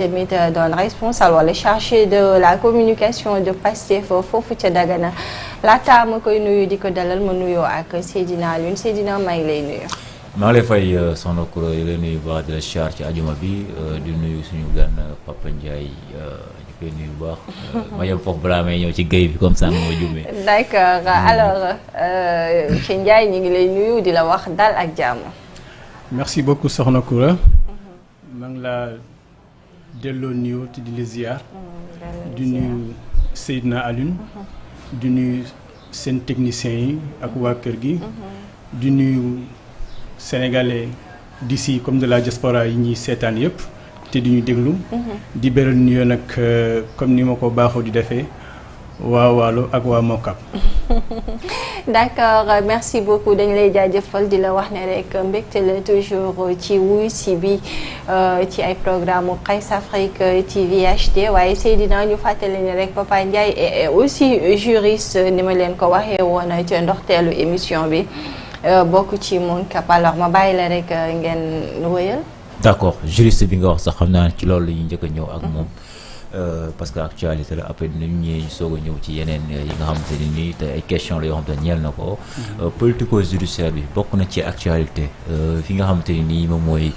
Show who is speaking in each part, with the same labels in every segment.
Speaker 1: tamit doon responsable wala chargé de la communication de Pastef foofu ca Dagana laata ma koy nuyu di ko dalal ma nuyoo ak Seydina Alioune Seydina maa ngi lay nuyu.
Speaker 2: maa ngi lay fay soxna Koura yi lay nuyu baax di la char ci ajuma bi di nuyu suñu gan Papa Ndiaye ñu koy nuyu bu baax ma yem foofu balaa may ñëw ci géej bi comme ça ma jumee.
Speaker 1: D'accord alors monsieur Ndiaye ñu ngi lay nuyu di la wax dal ak jàmm.
Speaker 3: merci beaucoup soxna Koura. maa ngi laa delloo nuyoo te di la ziar. di nuyu Seydina Alioune. di nuyu seen techniciens yi ak waa kër gi. di nuyu sénégalais d'ici comme de la diaspora yi ñuy seetaan yëpp te di ñu déglu. di beral nuyoo nag comme ni ma ko baaxoo di defee waa Waalo ak waa Mokab.
Speaker 1: d'accord merci beaucoup dañ lay jaajëfal di la wax ne rek mbégte la toujours ci wuy si bi ci ay programme Presse Afrique TV HD waaye Seydina ñu fàttali ne rek Papa Ndiaye et aussi juriste ni ma leen ko waxee woon ci ndoxteelu émission bi bokk ci Mokab alors ma bàyyi la rek ngeen wëyal.
Speaker 2: d'accord juriste bi nga wax sax xam naa ci loolu la ñuy njëkk a ñëw ak moom. parce que actualité la après dinañu ñëw soog a ñëw ci yeneen yi nga xamante ni nii te ay question la yoo xamante ne ñeel na ko. politico judiciaire bi bokk na ci actualité fi nga xamante ni nii moom mooy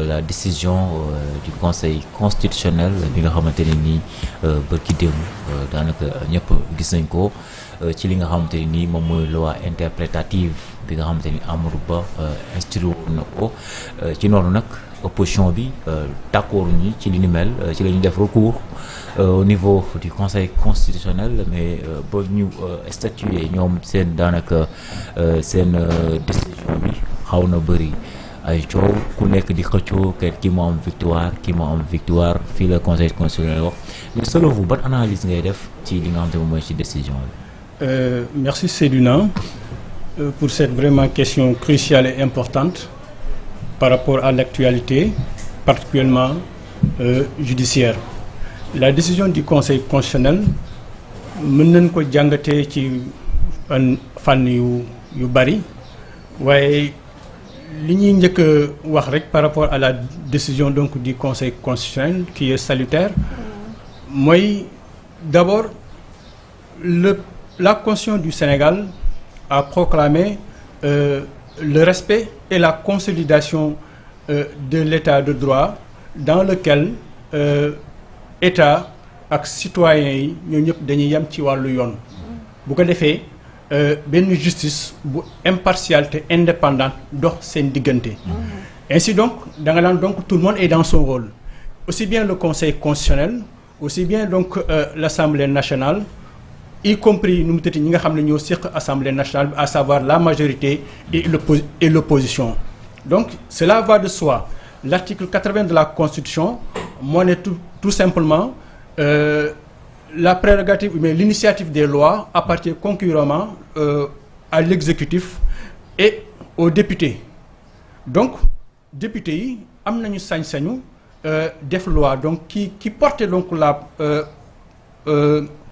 Speaker 2: la décision du conseil constitutionnel bi nga xamante ne nii bërki démb daanaka ñëpp gis nañ ko ci li nga xamante ni nii moom mooy loi interprétative bi nga xamante ni Amadou Ba institué na ko ci noonu nag. opposition bi d'accord ñi ci li ni mel ci la ñu def recours au niveau du conseil constitutionnel mais ba ñu statuer ñoom seen daanaka seen décision bi xaw na bëri ay coow ku nekk di xëccoo ki moo am victoire fii la conseil constitutionnel wax mais selon vous ban analyse ngay def ci li nga xam te moom mooy ci décision bi.
Speaker 3: merci Seydina pour cette vraiment question cruciale et importante. Par rapport à l'actualité, particulièrement judiciaire. La décision du Conseil constitutionnel mën nañ ko jàngatee ci fànn yu bari waaye li ñuy njëkk a wax rek par rapport à la décision donc du Conseil constitutionnel qui est salutaire mooy d'abord la Constitution du Sénégal a proclamé le respect et la consolidation de l'état de droit dans lequel état ak citoyens yi ñoo ñëpp dañuy yem ci wàllu yoon bu ko defee benn justice bu impartiale te indépendante dox seen diggante. ainsi donc da nga naan donc tout le monde est dans son rôle aussi bien le conseil constitutionnel aussi bien donc l'Assemblée nationale y compris nu mu tëddee ñi nga xam ne ñoo seq assemblée nationale à savoir la majorité et l'opposition donc cela va de soi l'article 80 de la constitution moo ne tout simplement la prérogative mais l'initiative des lois appartient concurremment à l'exécutif et aux députés donc députés yi am nañu sañ-sañu def loi donc qui porte donc la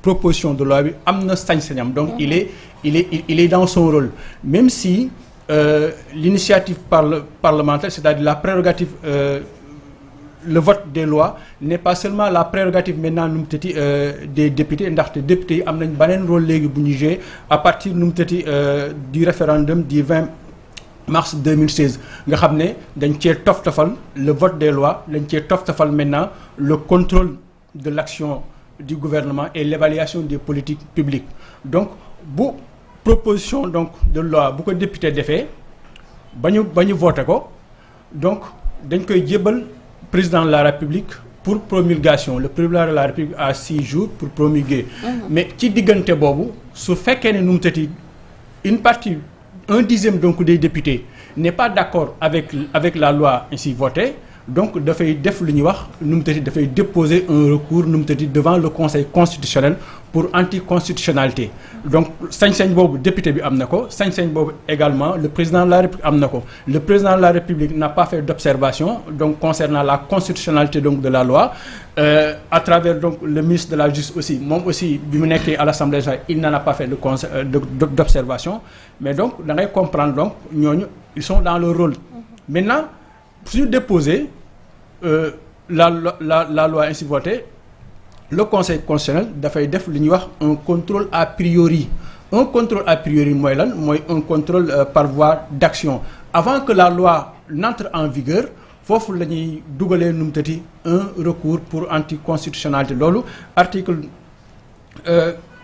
Speaker 3: proposition de loi bi am na sañ-sañam donc il est dans son rôle même si l'initiative parlementaire c'est-à-dire la prérogative le vote des lois n'est pas seulement la prérogative maintenant nu mu tëti des députés ndaxte députés yi am nañ beneen rôle léegi bu ñu jouer à partir nu mu tëti du référendum du 20 mars 2016 nga xam ne dañ cee toftafal le vote des lois dañ cee toftafal maintenant le contrôle de l'action du gouvernement et l'évaluation des politiques publiques donc bu proposition donc de loi bu ko député defee ba ñu voté ko donc dañ koy jébbal président de la République pour promulgation le président de la République a 6 jours pour promulguer mais ci diggante boobu su fekkee ne nu mu tëti une partie 1/10 donc des députés n'est pas d'accord avec la loi ainsi votée donc dafay def lu ñuy wax nu mu tëddi dafay déposer un recours nu mu tëddi devant le conseil constitutionnel pour anticonstitutionnalité donc sañ-sañ boobu député bi am na ko sañ-sañ boobu également le président de la République am na ko le président de la République n'a pas fait d'observation donc concernant la constitutionnalité donc de la loi à travers donc le ministre de la Justice aussi moom aussi bi mu nekkee à l'Assemblée nationale il n'en a pas fait d'observation mais donc da ngay comprendre donc ñooñu ils sont dans leur rôle maintenant suñu déposer la loi ainsi votée, le Conseil constitutionnel dafay def li ñuy wax un contrôle a priori. Un contrôle a priori mooy lan mooy un contrôle par voie d'action avant que la loi n'entre en vigueur foofu la ñuy dugalee nu mu tëti un recours pour anticonstitutionnalité loolu article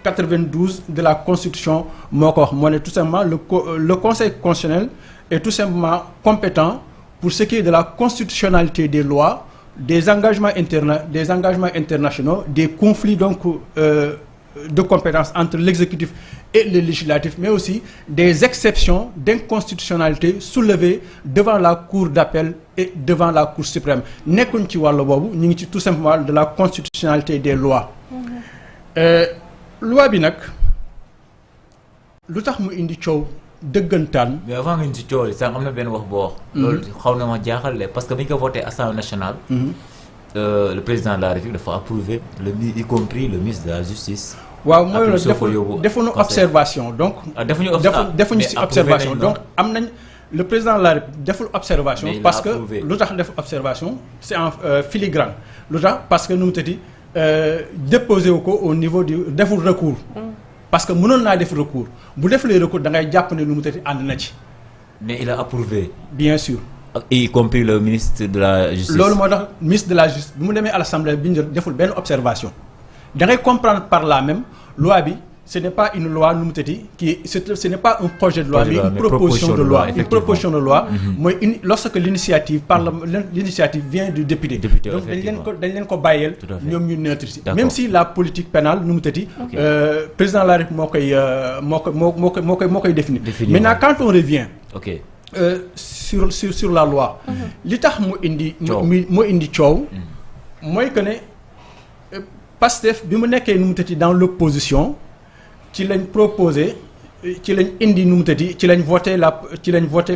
Speaker 3: 92 de la Constitution moo ko wax moo ne tout simplement le Conseil constitutionnel est tout simplement compétent pour ce qui est de la constitutionnalité des lois, des engagements internationaux, des conflits donc de compétences entre l'exécutif et le législatif, mais aussi des exceptions d'inconstitutionnalité soulevées devant la Cour d'appel et devant la Cour suprême. Nekkuñ ci wàllu boobu ñu ngi ci tout simplement de la constitutionnalité des lois. Loi bi nag lu tax mu indi coow dëggantaan.
Speaker 2: mais avant nga ci coow li sax am na benn wax boo wax. loolu xaw na ma jaaxal parce que bi ñu ko voté Assemblée nationale. Le président de la République dafa approuvé y compris le ministre de la Justice.
Speaker 3: waaw mooy loolu defuñu observation donc. defuñu ci observation donc am nañ le président de la République deful observation. parce que lu tax def observation c'est en filigrane lu tax parce que nu mu tëddi déposé wu ko au niveau du deful recours. parce que mënoon naa def recours bu defulee recours da ngay jàpp ne lu mu tëddi ànd na ci.
Speaker 2: mais il a approuvé.
Speaker 3: bien sûr.
Speaker 2: y compris le ministre de la Justice.
Speaker 3: loolu moo tax ministre de la Justice bi mu demee à l'Assemblée bi ñu deful benn observation. da ngay comprendre par là même loi bi ce n'est pas une loi nu mu tëddi ce n'est pas un projet de loi mais une proposition de loi une proposition de loi mooy lorsque l'initiative l'initiative vient du député donc dañ leen ko bàyyeel ñoom ñu neutre si même si la politique pénale nu mu tëddi président de la République moo koy définir maintenant quand on revient sur la loi li tax mu indi coow mooy que ne Pastef bi mu nekkee nu mu tëddi dans l'opposition ci lañ proposé ci lañ indi nu mu tëddi ci lañ voté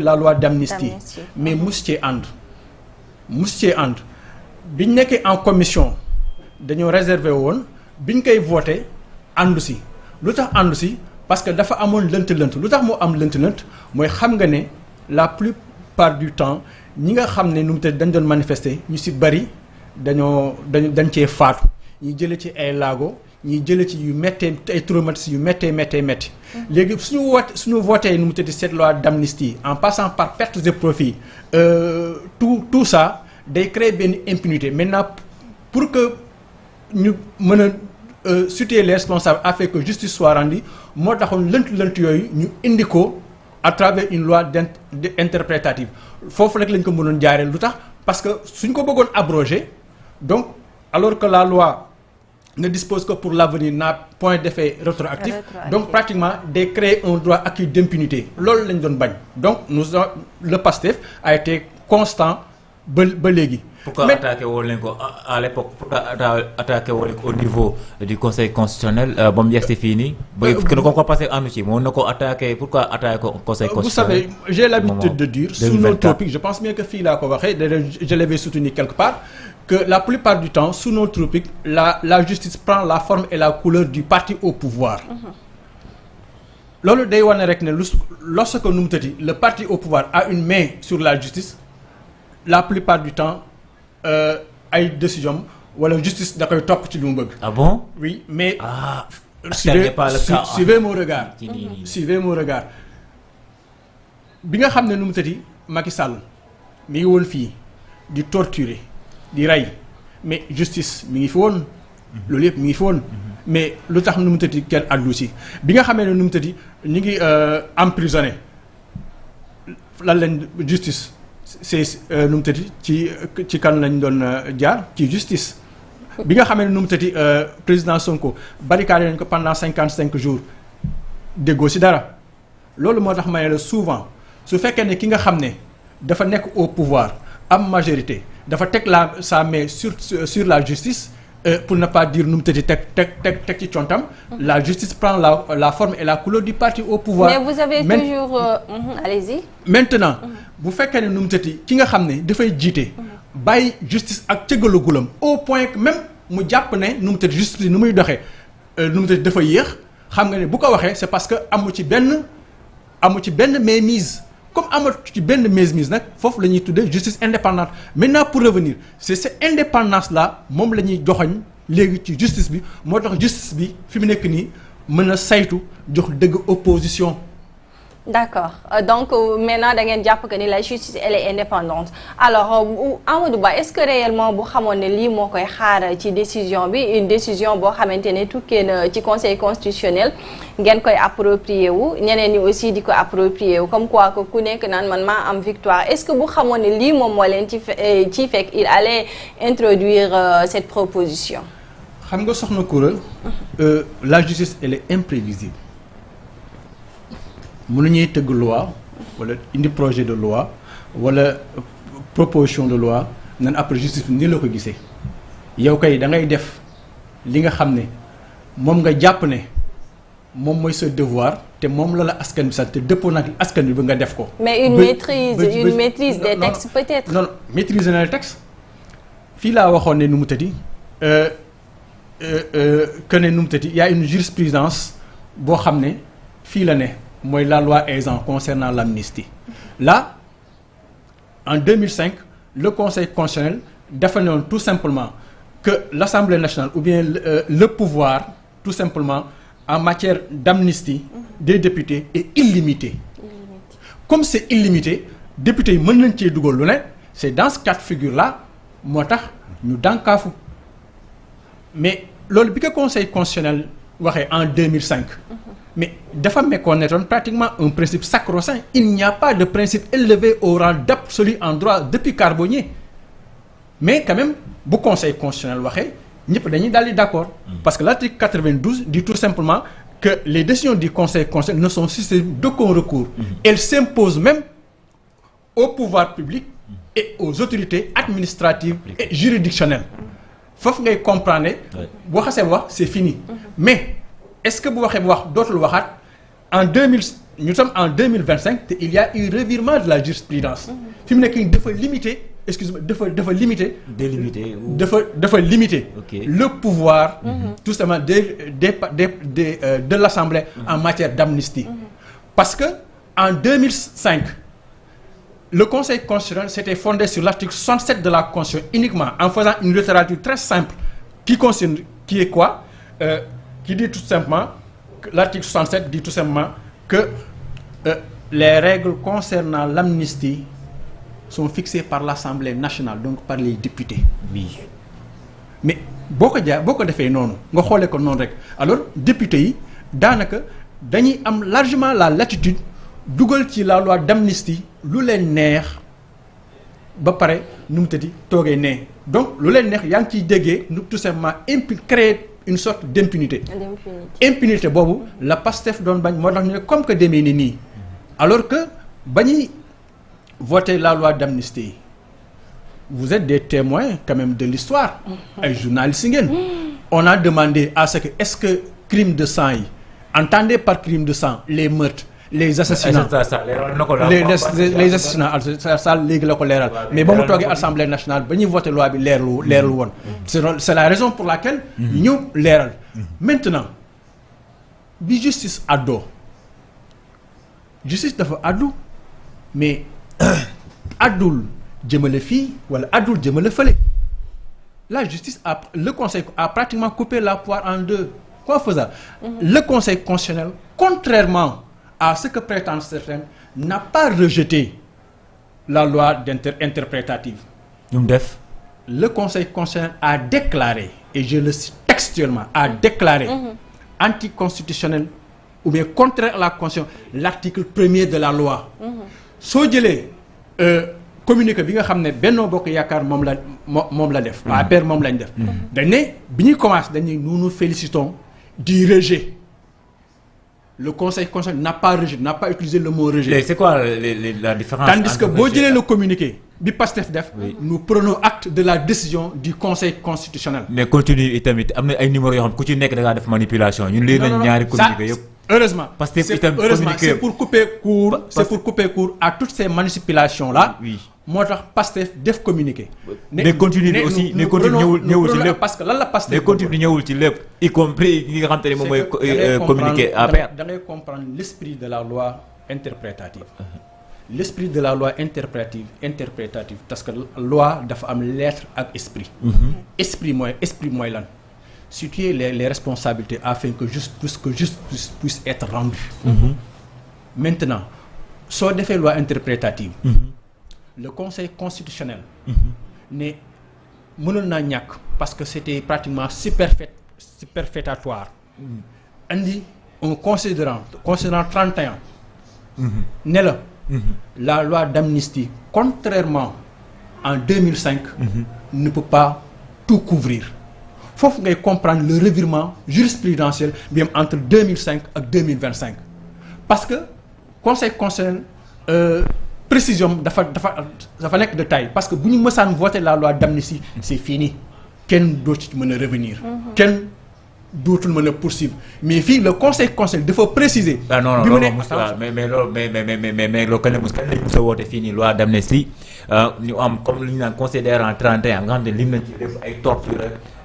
Speaker 3: la loi d'amnistie mais mus cee ànd biñ nekkee en commission dañoo réservé woon biñ koy voté àndu si lu tax àndu si parce que dafa amoon lënt-lënt lu tax moo am lënt-lënt mooy xam nga ne la plupart du temps ñi nga xam ne nu mu tëddi dañ doon manifester ñu si bari dañ cee faatu ñi jële ci ay laago ñi jële ci yu méttee ay traumatismes yu méttee léegi suñu voté nu mu tëddi cette loi d'amnistie en passant par pertes et profits tout ça day créer benn impunité maintenant pour que ñu mën a situer les responsables afin que justice soit rendue moo taxoon lënt yooyu ñu indi ko à travers une loi interprétative foofu rek lañ ko mënoon jaaree lu tax parce que suñ ko bëggoon abroger donc alors que la loi ne dispose que pour l'avenir n'a point d'effet rétroactif donc pratiquement day créer un droit acquis d'impunité loolu lañ doon bañ donc le PASTEF a été constant ba léegi.
Speaker 2: pourquoi attaqué woo leen ko à l'époque pourquoi attaqué woo leen ko au niveau du conseil constitutionnel ba mu yegsi fii nii. ba ko passé àndu ci moo na ko attaqué pourquoi attaqué ko conseil constitutionnel.
Speaker 3: vous savez j'ai l'habitude de dire sous nos tropiques je pense bien que fii laa ko waxee je l'avais soutenu quelque part que la plupart du temps sous nos tropiques la justice prend la forme et la couleur du parti au pouvoir. loolu day wane rek ne lorsque nu mu tëddi le parti au pouvoir a une main sur la justice la plupart du temps ay décision wala justice da koy topp ci lu mu bëgg.
Speaker 2: ah bon.
Speaker 3: oui mais.
Speaker 2: suivez
Speaker 3: mon regard. suivez mon regard bi nga xam ne nu mu tëddi Macky Sall mi ngi woon fii di torturer di rey mais justice mi ngi fi woon. loolu yëpp mi ngi fi woon. mais lu tax nu mu tëddi kenn àddu si bi nga xamee ne nu mu tëddi ñu ngi emprisonné lan lañ justice. c'est nu mu tëddi ci kan lañ doon jaar ci justice bi nga xamee ne nu mu tëddi président Sonko barricadé nañ ko pendant 55 jours déggoo ci dara loolu moo tax ma ne la souvent su fekkee ne ki nga xam ne dafa nekk au pouvoir am majorité dafa teg sa main sur la justice pour ne pas dire nu mu tëddi teg ci contam la justice prend la forme et la couleur du parti au pouvoir.
Speaker 1: mais vous avez toujours allez-y.
Speaker 3: maintenant bu fekkee ne nu mu tëddi ki nga xam ne dafay jiite bàyyi justice ak cëgalagulam au point que même mu jàpp ne nu mu tëddi justice nu muy doxee nu mu tëddi dafa yéex xam nga ne bu ko waxee c'est parce que amu ci benn mainmise comme amatu ci benn mise nag foofu la ñuy tuddee justice indépendante. Maintenant pour revenir c'est cette indépendance là moom la ñuy joxoñ léegi ci justice bi moo tax justice bi fi mu nekk nii mën a saytu jox dëgg opposition.
Speaker 1: D'accord donc maintenant da ngeen jàpp que ni la justice elle est indépendante alors Amadou Ba est-ce que réellement bu xamoon ne lii moo koy xaar ci décision bi une décision boo xamante ne tukkee na ci conseil constitutionnel ngeen koy approprier wu ñeneen ñi aussi di ko approprier wu comme quoi que ku nekk naan man maa am victoire est-ce que bu xamoon ne lii moom moo leen ci fekk il allait introduire cette proposition.
Speaker 3: xam nga soxna Koura la justice elle est imprévisible. mënuñuy tëgg loi wala indi projet de loi wala proposition de loi nan après justice bi ni la ko gisee yow kay da ngay def li nga xam ne moom nga jàpp ne moom mooy sa devoir te moom la askan bi sax te dëppoo nag askan bi ba nga def ko.
Speaker 1: mais une maîtrise des textes peut-être.
Speaker 3: non maîtrise na les textes fii laa waxoon ne nu mu tëddi que ne nu mu tëddi y a une jurisprudence boo xam ne fii la ne. mooy la loi Ezzan concernant l'amnistie là en 2005 le conseil constitutionnel dafa ne woon tout simplement que l'Assemblée nationale ou bien le pouvoir tout simplement en matière d'amnistie des députés est illimité. Comme c'est illimité députés yi mën nañ cee dugal lu ne c'est dans ce cas de figure là moo tax ñu dànkaafu mais loolu bi ko conseil constitutionnel waxee en 2005. mais dafa méconnaître pratiquement un principe sacro-saint. Il n'y a pas de principe élevé au rang d'absolu en droit depuis Carbonnier. Mais quand même bu conseil constitutionnel waxee ñëpp dañuy daal di d'accord. Parce que l'article 92 dit tout simplement que les décisions du conseil constitutionnel ne sont susceptibles d'aucun recours. Elles s'imposent même au pouvoir public et aux autorités administratives et juridictionnelles. Foofu ngay comprendre ne boo xasee wax c'est fini. Mais est-ce que bu waxee bu wax dootul waxaat en 2000 nous sommes en 2025 te il y a eu revirement de la jurisprudence fi mu nekk nii dafa limiter excuse-moi dafa limiter. délimiter dafa limiter. le pouvoir. tout simplement de l'Assemblée en matière d'amnistie. Parce que en 2005 le Conseil constitutionnel s'était fondé sur l'article 67 de la Constitution uniquement en faisant une littérature très simple qui est quoi qui dit tout simplement que l'article 67 dit tout simplement que les règles concernant l'amnistie sont fixées par l'Assemblée nationale, donc par les députés. Oui. Mais boo ko defee noonu nga xoolee ko noonu rek alors députés yi daanaka dañuy am largement la latitude dugal ci la loi d'amnistie lu leen neex ba pare nu mu tëddi toogee nee donc lu leen neex yaa ngi ciy déggee tout simplement créer une sorte d'impunité. Impunité boobu la Pastef doon bañ moo tax ñu ne comme que demee ni nii alors que ba ñuy voter la loi d'amnistie vous êtes des témoins quand même de l'histoire ay journalistes ngeen on a demandé à ce que est-ce que crime de sang yi entendez par crime de sang les meurtres les assassinats les assassinats ça léegi la ko leeral mais ba mu toogee Assemblée nationale ba ñuy voter loi bi leerlu woon c'est la raison pour laquelle ñu leeral maintenant bi justice addo justice dafa addu mais addul jëmale fii wala addul jëmale fële la justice le conseil a pratiquement coupé la poire en deux quoi faisant le conseil constitutionnel contrairement à ce que prétendent certains n'a pas rejeté la loi interprétative. Le conseil constitutionnel a déclaré et je le cite textuellement a déclaré anticonstitutionnel ou bien contraire à la Constitution l'article 1er de la loi. soo jëlee communiqué bi nga xam ne Benno Bokk Yaakaar moom la def. APR moom lañ def. dañ ne bi ñuy commencé dañ ne nous nous félicitons du rejet. Le conseil constitutionnel n'a pas utilisé le mot rejet.
Speaker 2: C'est quoi la différence?
Speaker 3: Tandis que boo jëlee le communiqué bi Pastef def. Nous prenons acte de la décision du conseil constitutionnel.
Speaker 2: mais continue itamit am na ay numéros yoo xam ku ci nekk da ngaa def manipulation ñun lii nañ ñaari communiqué yëpp.
Speaker 3: Heureusement.
Speaker 2: Pastef itam
Speaker 3: c'est pour couper court à toutes ces manipulations là. Oui. Moo tax Pastef def communiqué.
Speaker 2: mais continue bi aussi mais continue ñëwul ci lépp
Speaker 3: parce que lan la Pastef.
Speaker 2: mais continue ñëwul ci lépp y compris ñi nga xam te ne moom mooy communiqué APR.
Speaker 3: da ngay comprendre l'esprit de la loi interprétative. l'esprit de la loi interprétative parce que loi dafa am lettre ak esprit. Esprit mooy lan situer les responsabilités afin que justice puisse être rendue. Maintenant soo defee loi interprétative. Le conseil constitutionnel. ne mënoon naa ñàkk parce que c'était pratiquement superfétatoire. andi un considérant 31. ne la. La loi d'amnistie contrairement en 2005. ne peut pas tout couvrir. Foofu ngay comprendre le revirement jurisprudentiel bi am entre 2005 ak 2025 parce que conseil constitutionnel précision dafa nekk de taille parce que bu ñu mësaan voter la loi d'amnistie c'est fini kenn dootu ci mën a revenir. kenn dootul mën a poursuivre mais fii le conseil constitutionnel dafa préciser.
Speaker 2: ah non non loolu mais loolu kañ la mos a woote fii nii loi d'amnistie ñu am comme li ñu naan considérant 31 nga xam ne lim nañ ci def ay torture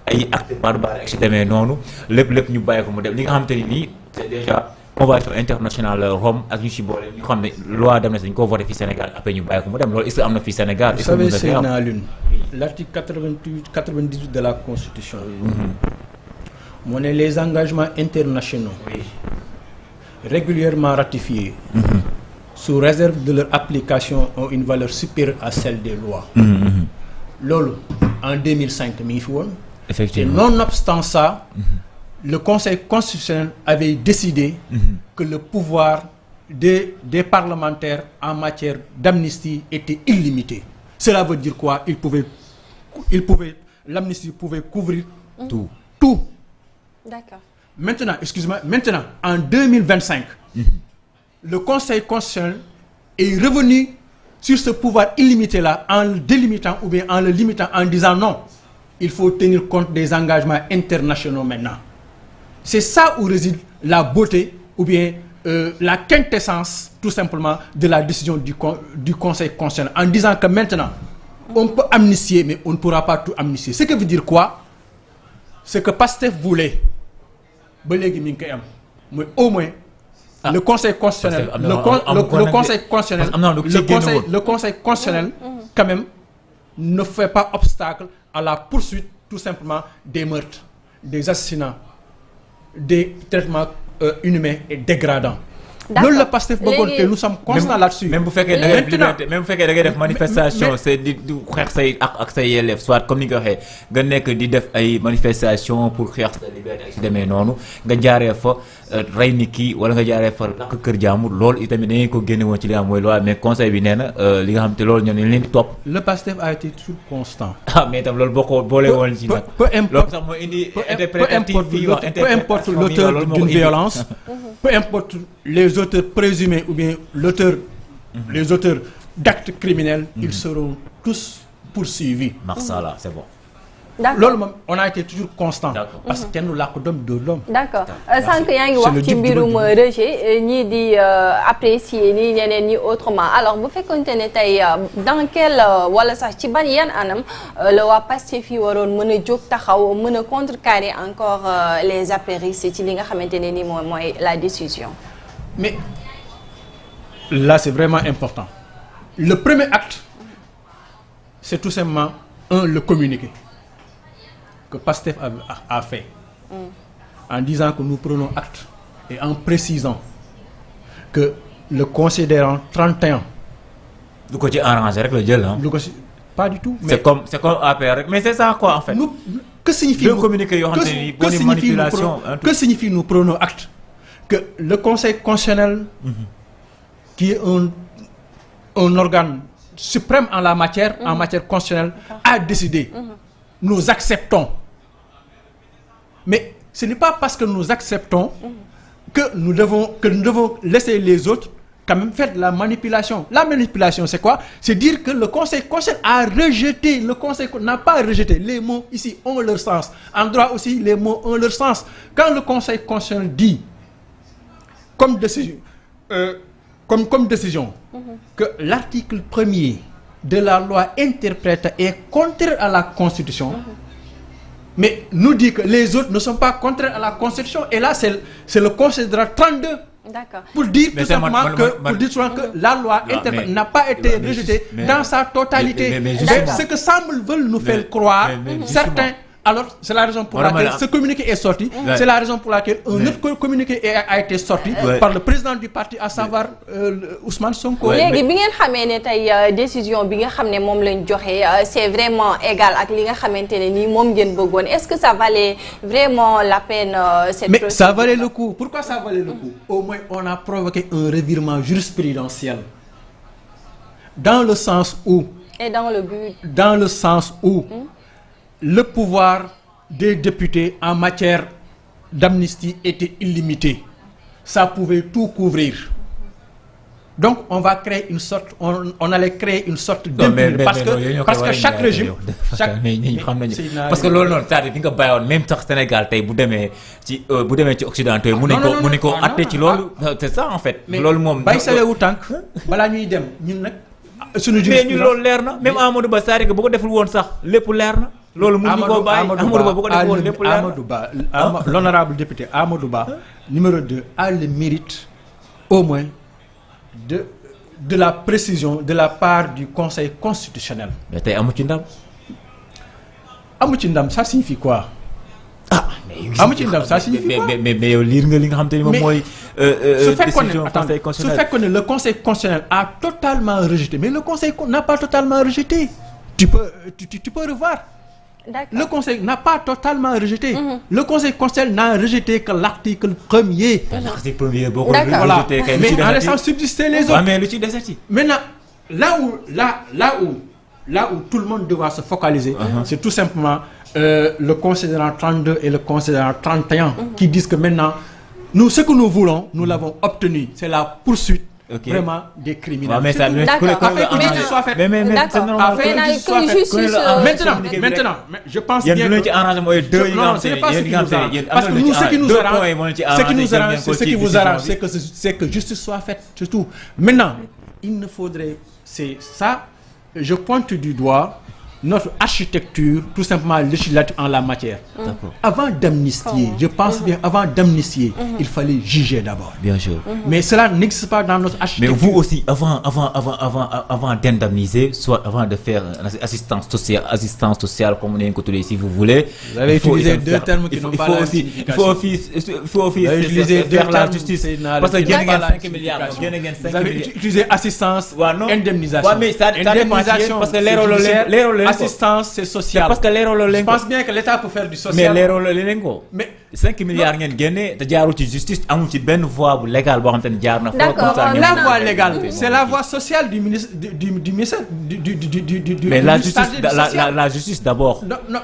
Speaker 2: ay actes barbares ak demee noonu lépp ñu bàyyi ko mu dem li nga xamante ni nii c'est déjà convention internationale Rome ak ñu ci boole ñu xam ne loi d'amnistie dañu ko voté fii Sénégal après ñu bàyyi ko mu dem loolu est-ce que am na fii Sénégal.
Speaker 3: vous savez Seydina Lune l'article 98 de la constitution. moo ne les engagements internationaux. régulièrement ratifiés. sous réserve de leur application ont une valeur supérieure à celle des lois. loolu en 2005 mi ngi fi woon.
Speaker 2: Effectivement.
Speaker 3: Et nonobstant ça, le Conseil constitutionnel avait décidé que le pouvoir des parlementaires en matière d'amnistie était illimité. Cela veut dire quoi? L'amnistie pouvait couvrir tout.
Speaker 1: D'accord.
Speaker 3: Maintenant, en 2025, le Conseil constitutionnel est revenu sur ce pouvoir illimité-là en le délimitant ou bien en le limitant en disant non. Il faut tenir compte des engagements internationaux maintenant. C'est ça où réside la beauté ou bien la quintessence tout simplement de la décision du Conseil constitutionnel en disant que maintenant on peut amnistier mais on ne pourra pas tout amnistier. Ce que veut dire quoi? Ce que Pastef voulait ba léegi mi ngi koy am mooy au moins le Conseil constitutionnel le Conseil constitutionnel quand même ne fait pas obstacle à la poursuite tout simplement des meurtres, des assassinats, des traitements inhumains et dégradants. loolu la Pastef bëggoon te nous sommes constants là-dessus.
Speaker 2: même bu fekkee da ngay def liberté même bu fekkee da ngay def manifestation c'est di xeex say ak say yelleef soit comme ni nga ko waxee nga nekk di def ay manifestation pour xeex sa liberté ak si demee noonu nga jaaree fa rey nit ki wala nga jaaree fa lakk kër jaamur loolu itamit dañuy ko génne woon ci li nga xam mooy loi mais conseil bi nee na li nga xam te loolu ñoom ñu leen di topp.
Speaker 3: le Pastef a été toujours constant.
Speaker 2: mais itam loolu boo ko boole woon ci nag.
Speaker 3: peu importe
Speaker 2: sax mooy indi interprétative bi wax
Speaker 3: peu importe l'auteur d'une violence. peu importe les auteurs présumés ou bien les auteurs d'actes criminels, ils seront tous poursuivis.
Speaker 2: Marsala, c'est bon.
Speaker 1: D'accord.
Speaker 3: On a été toujours constant. Parce que nous l'avons de l'homme.
Speaker 1: D'accord. Sans que y wax ci mbirum rejet ñii di apprécier nii ñeneen ñi autrement alors bu fekkoonte ne tey dans quel wala sax ci ban yan anam la waa Pastef yi waroon mën a jóg taxaw mën a contrecarrer encore les apéristes ci li nga xamante ne ni moom mooy la décision.
Speaker 3: Mais là c'est vraiment important. Le premier acte c'est tout simplement le communiqué que Pastef a fait en disant que nous prenons acte et en précisant que le considérant 31
Speaker 2: du ko ci arrangé rek la jël ah.
Speaker 3: Pas du tout.
Speaker 2: Mais c'est comme APR rek mais c'est ça quoi en fait.
Speaker 3: Que signifie que signifie nous prenons acte que le Conseil constitutionnel qui est un organe suprême en la matière en matière constitutionnelle a décidé. Nous acceptons. Mais ce n'est pas parce que nous acceptons que nous devons laisser les autres quand même faire de la manipulation. La manipulation, c'est quoi? C'est dire que le Conseil constitutionnel a rejeté, le Conseil n'a pas rejeté. Les mots ici ont leur sens. En droit aussi, les mots ont leur sens. Quand le Conseil constitutionnel dit comme décision, que l'article 1er de la loi interprète est contraire à la Constitution, mais nous dit que les autres ne sont pas contraires à la Constitution, et là c'est le considérant 32
Speaker 1: D'accord.
Speaker 3: Pour dire tout simplement que la loi n'a pas été rejetée dans sa totalité. Ce que veulent nous faire croire certains. Alors, c'est la raison pour laquelle ce communiqué est sorti. C'est la raison pour laquelle un autre communiqué a été sorti par le président du parti, à savoir Ousmane Sonko.
Speaker 1: léegi bi ngeen xamee ne tey décision bi nga xam ne moom lañ joxe c'est vraiment égal ak li nga xamante ne nii moom ngeen bëggoon. Est-ce que ça valait vraiment la peine cette procédure?
Speaker 3: Mais ça valait le coup. Pourquoi ça valait le coup? Au moins, on a provoqué un revirement jurisprudentiel. Dans le sens où...
Speaker 1: Et dans le but? Dans le sens où...
Speaker 3: Le pouvoir des députés en matière d'amnistie était illimité. Ça pouvait tout couvrir. Donc on va créer une sorte, on allait créer une sorte d'impunité parce que chaque régime,
Speaker 2: parce que loolu noonu c'est-à-dire di nga bàyyoon même tax Sénégal tey bu demee ci Occidentaux yi mun nañ ko atte ci loolu c'est ça en fait. loolu moom
Speaker 3: bay sawewu tànk balaa ñuy dem ñun nag suñu
Speaker 2: mais ñun loolu leer na même Amadou Ba c'est-à-dire que bu ko deful woon sax lépp leer na. loolu mun ñu koo bàyyi Amadou Ba bu ko defee woon lépp leer
Speaker 3: Amadou Ba l'honorable député Amadou Ba numéro 2 a le mérite au moins de la précision de la part du Conseil constitutionnel.
Speaker 2: mais tey amu ci ndam.
Speaker 3: amu ci ndam ça signifie quoi? amu ci ndam ça signifie quoi?
Speaker 2: mais yow liir nga li nga xam te ni moom mooy. décision Conseil constitutionnel
Speaker 3: su fekkoon ne le Conseil constitutionnel a totalement rejeté mais le Conseil n'a pas totalement rejeté. Tu peux revoir. Le Conseil n'a pas totalement rejeté. Le Conseil constitutionnel n'a rejeté que l'article 1er.
Speaker 2: L'article 1er, beaucoup
Speaker 3: voilà. Rejeté. Mais en laissant subsister les autres.
Speaker 2: Mais
Speaker 3: maintenant, là où tout le monde devra se focaliser, c'est tout simplement le considérant 32 et le considérant 31 qui disent que maintenant, ce que nous voulons, nous l'avons obtenu. C'est la poursuite. Okay. Vraiment des criminels.
Speaker 2: Ouais, mais ça,
Speaker 3: maintenant, je pense bien que non, ce n'est pas ce qui nous arrange. Parce que nous, ce qui nous arrange, c'est ce qui vous arrange, c'est que justice soit faite, c'est tout. Maintenant, il ne faudrait, c'est ça, je pointe du doigt notre architecture, tout simplement législative en la matière. Avant d'amnistier, je pense bien, avant d'amnistier, il fallait juger d'abord.
Speaker 2: Bien sûr.
Speaker 3: Mais cela n'existe pas dans notre architecture.
Speaker 2: Mais vous aussi, avant d'indemniser, soit avant de faire assistance sociale, comme on est côté si vous voulez.
Speaker 3: Vous avez utilisé deux termes qui n'ont pas la signification.
Speaker 2: Il faut aussi faire la justice. Parce que il y a 5 milliards.
Speaker 3: Vous avez utilisé assistance, indemnisation.
Speaker 2: Oui, mais ça dépend parce que l'erreur
Speaker 3: assistance, c'est social.
Speaker 2: Parce que je
Speaker 3: pense bien que l'État peut faire du social.
Speaker 2: Mais l'erreur, mais 5 milliards ngeen génné te jaarul ci justice amul ci benn voie légale boo xam te ne jaar na
Speaker 3: la voie légale c'est la voie sociale du ministre du ministère du
Speaker 2: mais la justice d'abord.
Speaker 3: Non.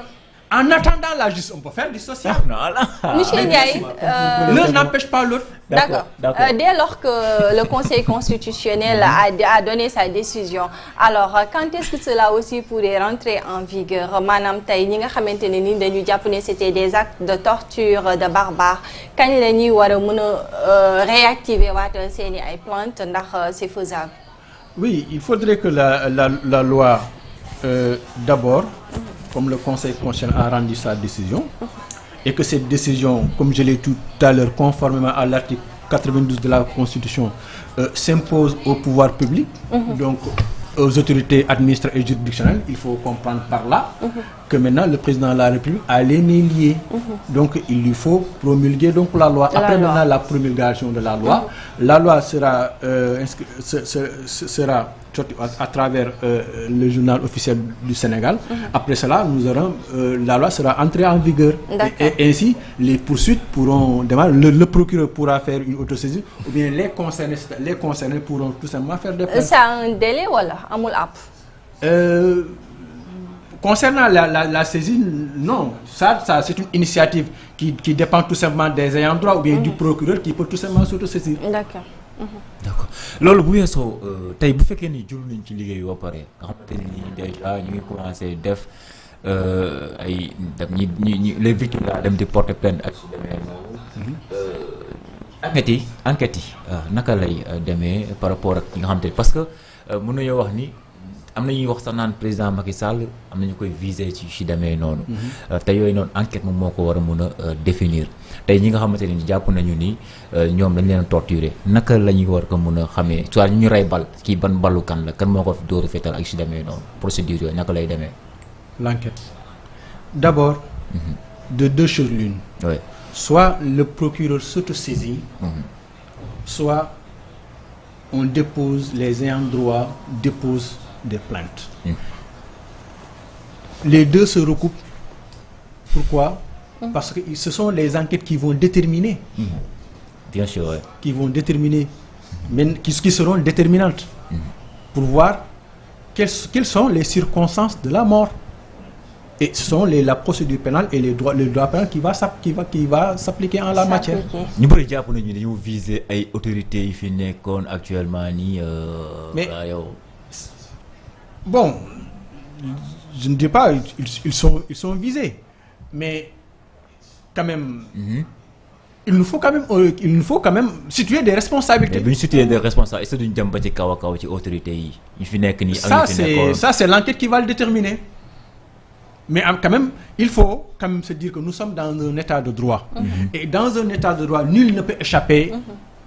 Speaker 3: En attendant la justice, on peut faire du social.
Speaker 1: Monsieur Ndiaye,
Speaker 3: l'un n'empêche pas l'autre.
Speaker 1: D'accord. Dès lors que le Conseil constitutionnel a donné sa décision, alors quand est-ce que cela aussi pourrait rentrer en vigueur? Madame Taï, ñi nga xamantene ni dañu japp né c'était des actes de torture de barbares. Kañ la ñuy wara mëna réactiver waat seeni ay plainte ndax c'est faisable?
Speaker 3: Oui, il faudrait que la loi d'abord comme le Conseil constitutionnel a rendu sa décision et que cette décision, comme je l'ai dit tout à l'heure, conformément à l'article 92 de la Constitution, s'impose au pouvoir public, donc aux autorités administratives et juridictionnelles. Il faut comprendre par là que maintenant le président de la République a les mains liées. Donc il lui faut promulguer donc la loi. Après maintenant la promulgation de la loi sera à travers le journal officiel du Sénégal. Après cela, nous aurons la loi sera entrée en vigueur. Et ainsi, les poursuites pourront démarrer. Le procureur pourra faire une autosaisie ou bien les concernés pourront tout simplement faire des plaintes.
Speaker 1: Ça a un délai ou alors amul app?
Speaker 3: Concernant la saisie, non. Ça c'est une initiative qui dépend tout simplement des ayants droit ou bien du procureur qui peut tout simplement s'autosaisir.
Speaker 1: D'accord.
Speaker 2: D'accord loolu bu weesoo tey bu fekkee ni jur nañ ci liggéey ba pare nga xamante ni déjà ñu ngi commencé def ay dem ñi les victimes la dem di porter plainte ak su demee noonu enquête yi naka lay demee par rapport ak ki nga xamante ni parce que mën nañoo wax ni am na ñuy wax sax naan président Macky Sall am na ñu koy viser ci demee noonu. te yooyu noonu enquête moom moo ko war a mun a définir tey ñi nga xamante ni jàpp nañu ni ñoom dañ leen torturer naka la ñuy war ko mun a xamee soit ñu rey bal kii ban ballu kan la kan moo ko dóoru fetal ak ci demee noonu procédure yooyu naka lay demee.
Speaker 3: L'enquête. D'abord, de deux choses l'une.
Speaker 2: Oui.
Speaker 3: Soit le procureur s'autosaisit, soit on dépose, les ayants droit déposent des plaintes. Les deux se recoupent. Pourquoi? Parce que ce sont les enquêtes qui vont déterminer.
Speaker 2: Bien sûr, oui.
Speaker 3: Qui vont déterminer, mais qui seront déterminantes pour voir quelles sont les circonstances de la mort. Et ce sont la procédure pénale et le droit pénal qui va s'appliquer en la matière.
Speaker 2: ñu bëri jàpp nañu dañu viser ay autorités yi fi nekkoon actuellement nii.
Speaker 3: mais bon, je ne dis pas ils sont visés, mais quand même. Il nous faut quand même situer des responsabilités.
Speaker 2: mais bu ñu situer des responsables est-ce que duñ dem ba ci kaw a kaw ci autorités yi ñu fi nekk nii. ak ñu fi nekkoon
Speaker 3: ça c'est l'enquête qui va le déterminer. Mais quand même, il faut quand même se dire que nous sommes dans un état de droit. Et dans un état de droit, nul ne peut échapper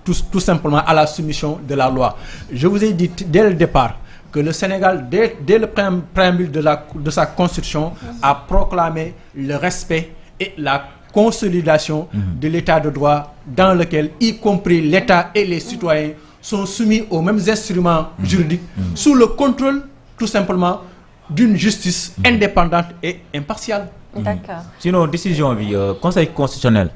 Speaker 3: tout simplement à la soumission de la loi. Je vous ai dit dès le départ que le Sénégal, dès le préambule de sa constitution, a proclamé le respect et la consolidation de l'état de droit dans lequel, y compris l'État et les citoyens, sont soumis aux mêmes instruments juridiques sous le contrôle, tout simplement, d'une justice indépendante et impartiale.
Speaker 1: D'accord.
Speaker 2: Sinon décision bi conseil constitutionnel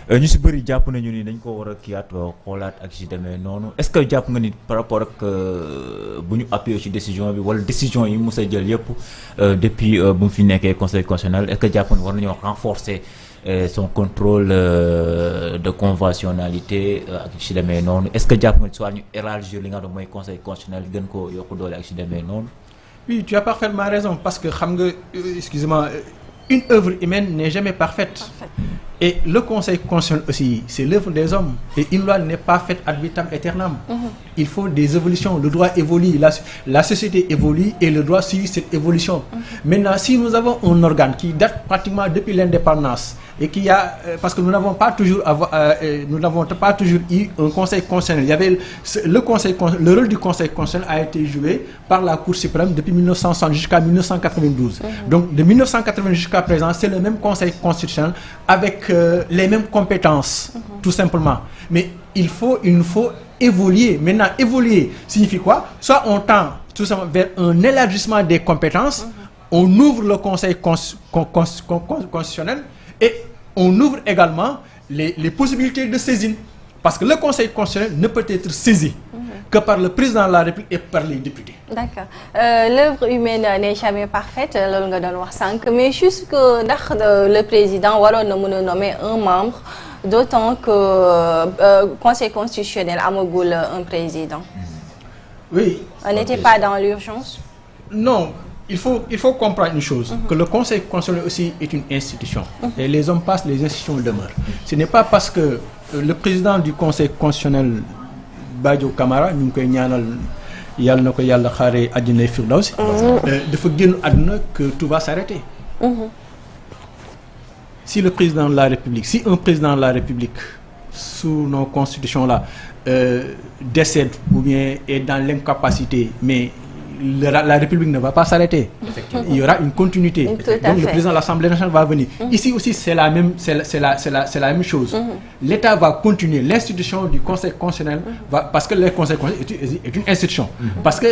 Speaker 2: ñu si bëri jàpp nañu ni dañ ko war a kiiwaat xoolaat ak ci demee noonu est-ce que jàpp nga ni par rapport ak bu ñu appuyé ci décision bi wala décision yi mos a jël yëpp depuis bu mu fi nekkee conseil constitutionnel est-ce que jàpp nga war nañoo renforcer son contrôle de conventionnalité ak ci demee noonu est-ce que jàpp nga ni soit ñu élargir li nga xam ne mooy conseil constitutionnel gën ko yokk doole ak ci demee noonu.
Speaker 3: Oui, tu as parfaitement raison parce que excusez-moi, une œuvre humaine n'est jamais parfaite. Et le conseil constitutionnel aussi, c'est l'œuvre des hommes. Et une loi n'est pas faite ad vitam aeternam. Il faut des évolutions. Le droit évolue, la société évolue et le droit suit cette évolution. Maintenant, si nous avons un organe qui date pratiquement depuis l'indépendance et qui a, parce que nous n'avons pas toujours eu un conseil constitutionnel. Il y avait le rôle du conseil constitutionnel a été joué par la Cour suprême depuis 1960 jusqu'à 1992. Donc de 1980 jusqu'à présent, c'est le même conseil constitutionnel avec les mêmes compétences, tout simplement. Mais il nous faut évoluer. Maintenant, évoluer signifie quoi? Soit on tend tout simplement vers un élargissement des compétences, on ouvre le conseil constitutionnel et on ouvre également les possibilités de saisine. Parce que le conseil constitutionnel ne peut être saisi que par le président de la République et par les députés.
Speaker 1: D'accord. L'œuvre humaine n'est jamais parfaite, loolu nga doon wax sànq, mais juste que ndax le président waroon na mën a nommer un membre, d'autant que conseil constitutionnel amagul un président.
Speaker 3: Oui.
Speaker 1: On n'était pas dans l'urgence.
Speaker 3: Non. Il faut comprendre une chose, que le Conseil constitutionnel aussi est une institution. Et les hommes passent, les institutions demeurent. Ce n'est pas parce que le président du Conseil constitutionnel, Badio Camara, ñu ngi koy ñaanal yàlla na ko yàlla xaaree àjjana firdawsi, dafa génn àdduna que tout va s'arrêter. Si un président de la République, sous nos constitutions-là, décède ou bien est dans l'incapacité, mais la République ne va pas s'arrêter. Il y aura une continuité. Donc le président de l'Assemblée nationale va venir. Ici aussi c'est la même chose. L'État va continuer. L'institution du Conseil constitutionnel parce que le Conseil constitutionnel est une institution. Parce que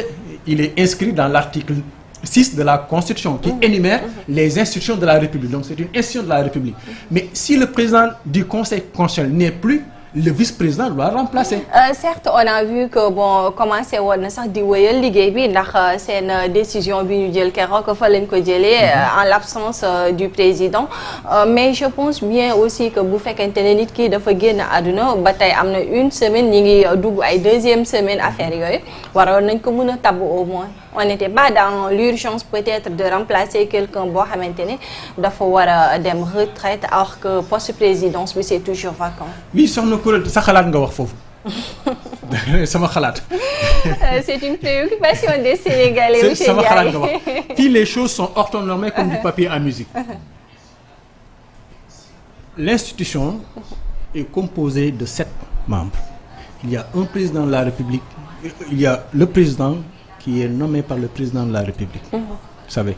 Speaker 3: il est inscrit dans l'article 6 de la Constitution qui énumère les institutions de la République. Donc c'est une institution de la République. Mais si le président du Conseil constitutionnel n'est plus, le vice-président doit remplacer.
Speaker 1: Certes, on a vu que commencé woon na sax di wéyal liggéey bi ndax seen décision bi ñu jël keroog fa lañ ko jëlee en l'absence du président, mais je pense bien aussi que bu fekkente ne nit ki dafa génn àdduna ba tey am na une semaine ñi ngi dugg ay deuxième semaine affaire yooyu waroon nañ ko mën a tabb au moins. On n'était pas dans l'urgence peut-être de remplacer quelqu'un boo xamante ne dafa war a dem retraite alors que poste présidence bi c'est toujours vacant.
Speaker 3: Oui, soxna Kourel sa xalaat nga wax foofu. sama xalaat.
Speaker 1: C'est une préoccupation des Sénégalais.
Speaker 3: C'est sama xalaat nga wax fii les choses sont orthonormées comme du papier à musique. L'institution est composée de 7 membres. Il y a un président de la République, il y a le président qui est nommé par le président de la République. Vous savez.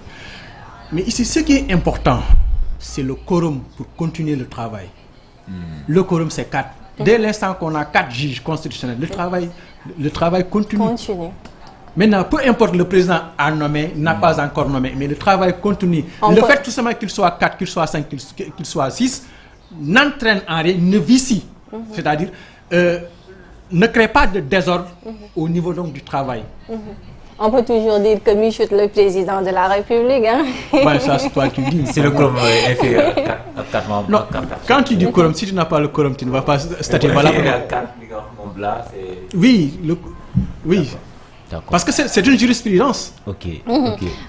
Speaker 3: Mais ici, ce qui est important, c'est le quorum pour continuer le travail. Le quorum, c'est 4. Dès l'instant qu'on a 4 juges constitutionnels, le travail continue. Maintenant, peu importe le président a nommé, n'a pas encore nommé, mais le travail continue. Fait tout simplement qu'il soit 4, qu'il soit 5, qu'il soit 6, n'entraîne en rien, ne vicie. C'est-à-dire, ne crée pas de désordre au niveau donc du travail.
Speaker 1: On peut toujours dire que Michoud le président de la République. Hein?
Speaker 3: Ouais, ça c'est toi qui dis.
Speaker 2: C'est le quorum inférieur à 4 membres.
Speaker 3: Non, quand tu dis quorum, si tu n'as pas le quorum, tu ne vas pas statuer valable. Oui, oui. Parce que c'est une jurisprudence.
Speaker 2: Ok.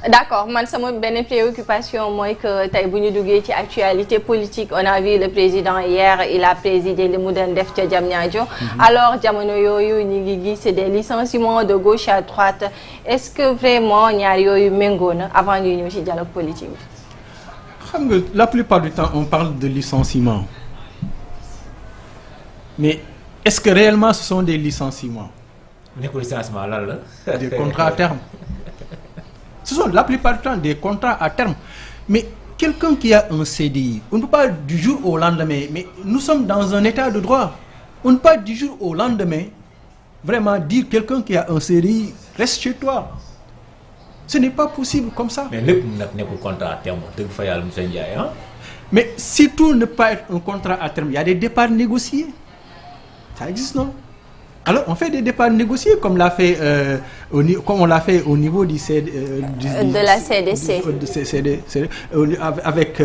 Speaker 1: D'accord. Man sama benn préoccupation mooy que tey bu ñu duggee ci actualité politique on a vu le président hier il a présidé li mu doon def ca Diamniadio. Alors jamono yooyu ñu ngi gis des licenciements de gauche à droite est-ce que vraiment ñaar yooyu méngoo na avant ñuy ñëw ci dialogue politique bi.
Speaker 3: Xam nga la plupart du temps on parle de licenciement mais est-ce que réellement ce sont des licenciements? Des contrats à terme. Ce sont la plupart du temps des contrats à terme. Mais quelqu'un qui a un CDI, on ne peut pas du jour au lendemain, mais nous sommes dans un état de droit. On ne peut pas du jour au lendemain vraiment dire quelqu'un qui a un CDI, reste chez toi. Ce n'est pas possible comme ça.
Speaker 2: Mais le contrat à terme,
Speaker 3: mais si tout ne peut pas être un contrat à terme, il y a des départs négociés. Ça existe, non? Alors, on fait des départs négociés comme on l'a fait au niveau du
Speaker 1: de la CDC.
Speaker 3: Avec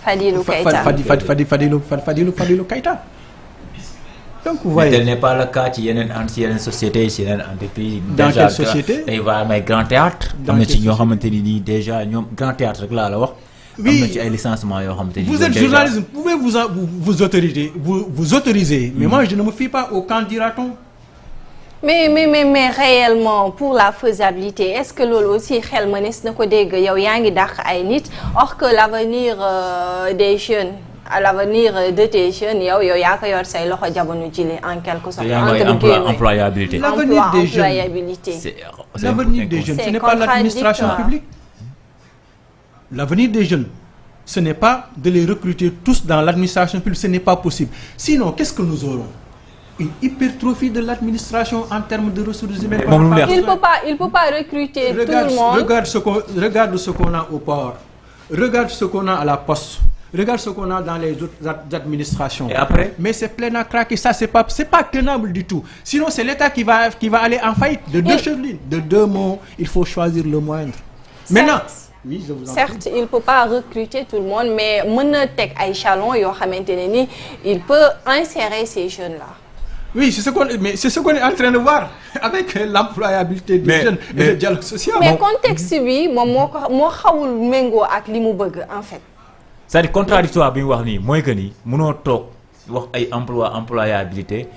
Speaker 1: Fadilou Keïta.
Speaker 3: Fadilou Keïta. Donc, vous voyez.
Speaker 2: Mais tel n'est pas le cas ci yeneen société ci yeneen entreprise.
Speaker 3: Dans quelle société?
Speaker 2: Tey va may grand théâtre. Am na ci ñoo xamante ni nii déjà ñoom grand théâtre rek laa la wax.
Speaker 3: Oui, vous êtes journaliste, vous pouvez vous autoriser. Mais moi, je ne me fie pas au quand dira-t-on.
Speaker 1: Mais réellement, pour la faisabilité, est-ce que loolu aussi xel mënees na ko dégg yow yaa ngi dàq ay nit or que l'avenir des jeunes à l'avenir de tes jeunes yow yaa ko yor say loxo jamono jile en quelque sorte.
Speaker 2: Employabilité.
Speaker 3: L'avenir des jeunes, ce n'est pas l'administration publique. L'avenir des jeunes, ce n'est pas de les recruter tous dans l'administration publique, ce n'est pas possible. Sinon, qu'est-ce que nous aurons? Une hypertrophie de l'administration en termes de ressources humaines.
Speaker 1: Il peut pas recruter tout le monde.
Speaker 3: Regarde ce qu'on a au port. Regarde ce qu'on a à la poste. Regarde ce qu'on a dans les autres administrations.
Speaker 2: Et après?
Speaker 3: Mais c'est plein à craquer. Ça, c'est pas tenable du tout. Sinon, c'est l'État qui va aller en faillite. De deux mots, il faut choisir le moindre. Maintenant. Oui, je vous en
Speaker 1: Certes, il ne peut pas recruter tout le monde, mais il peut insérer ces jeunes-là.
Speaker 3: Oui, c'est ce qu'on est en train de voir avec l'employabilité des jeunes et le dialogue social.
Speaker 1: Mais le contexte, oui, en fait.
Speaker 2: C'est contradictoire, moi que ni, mon talk, wax ay employabilité.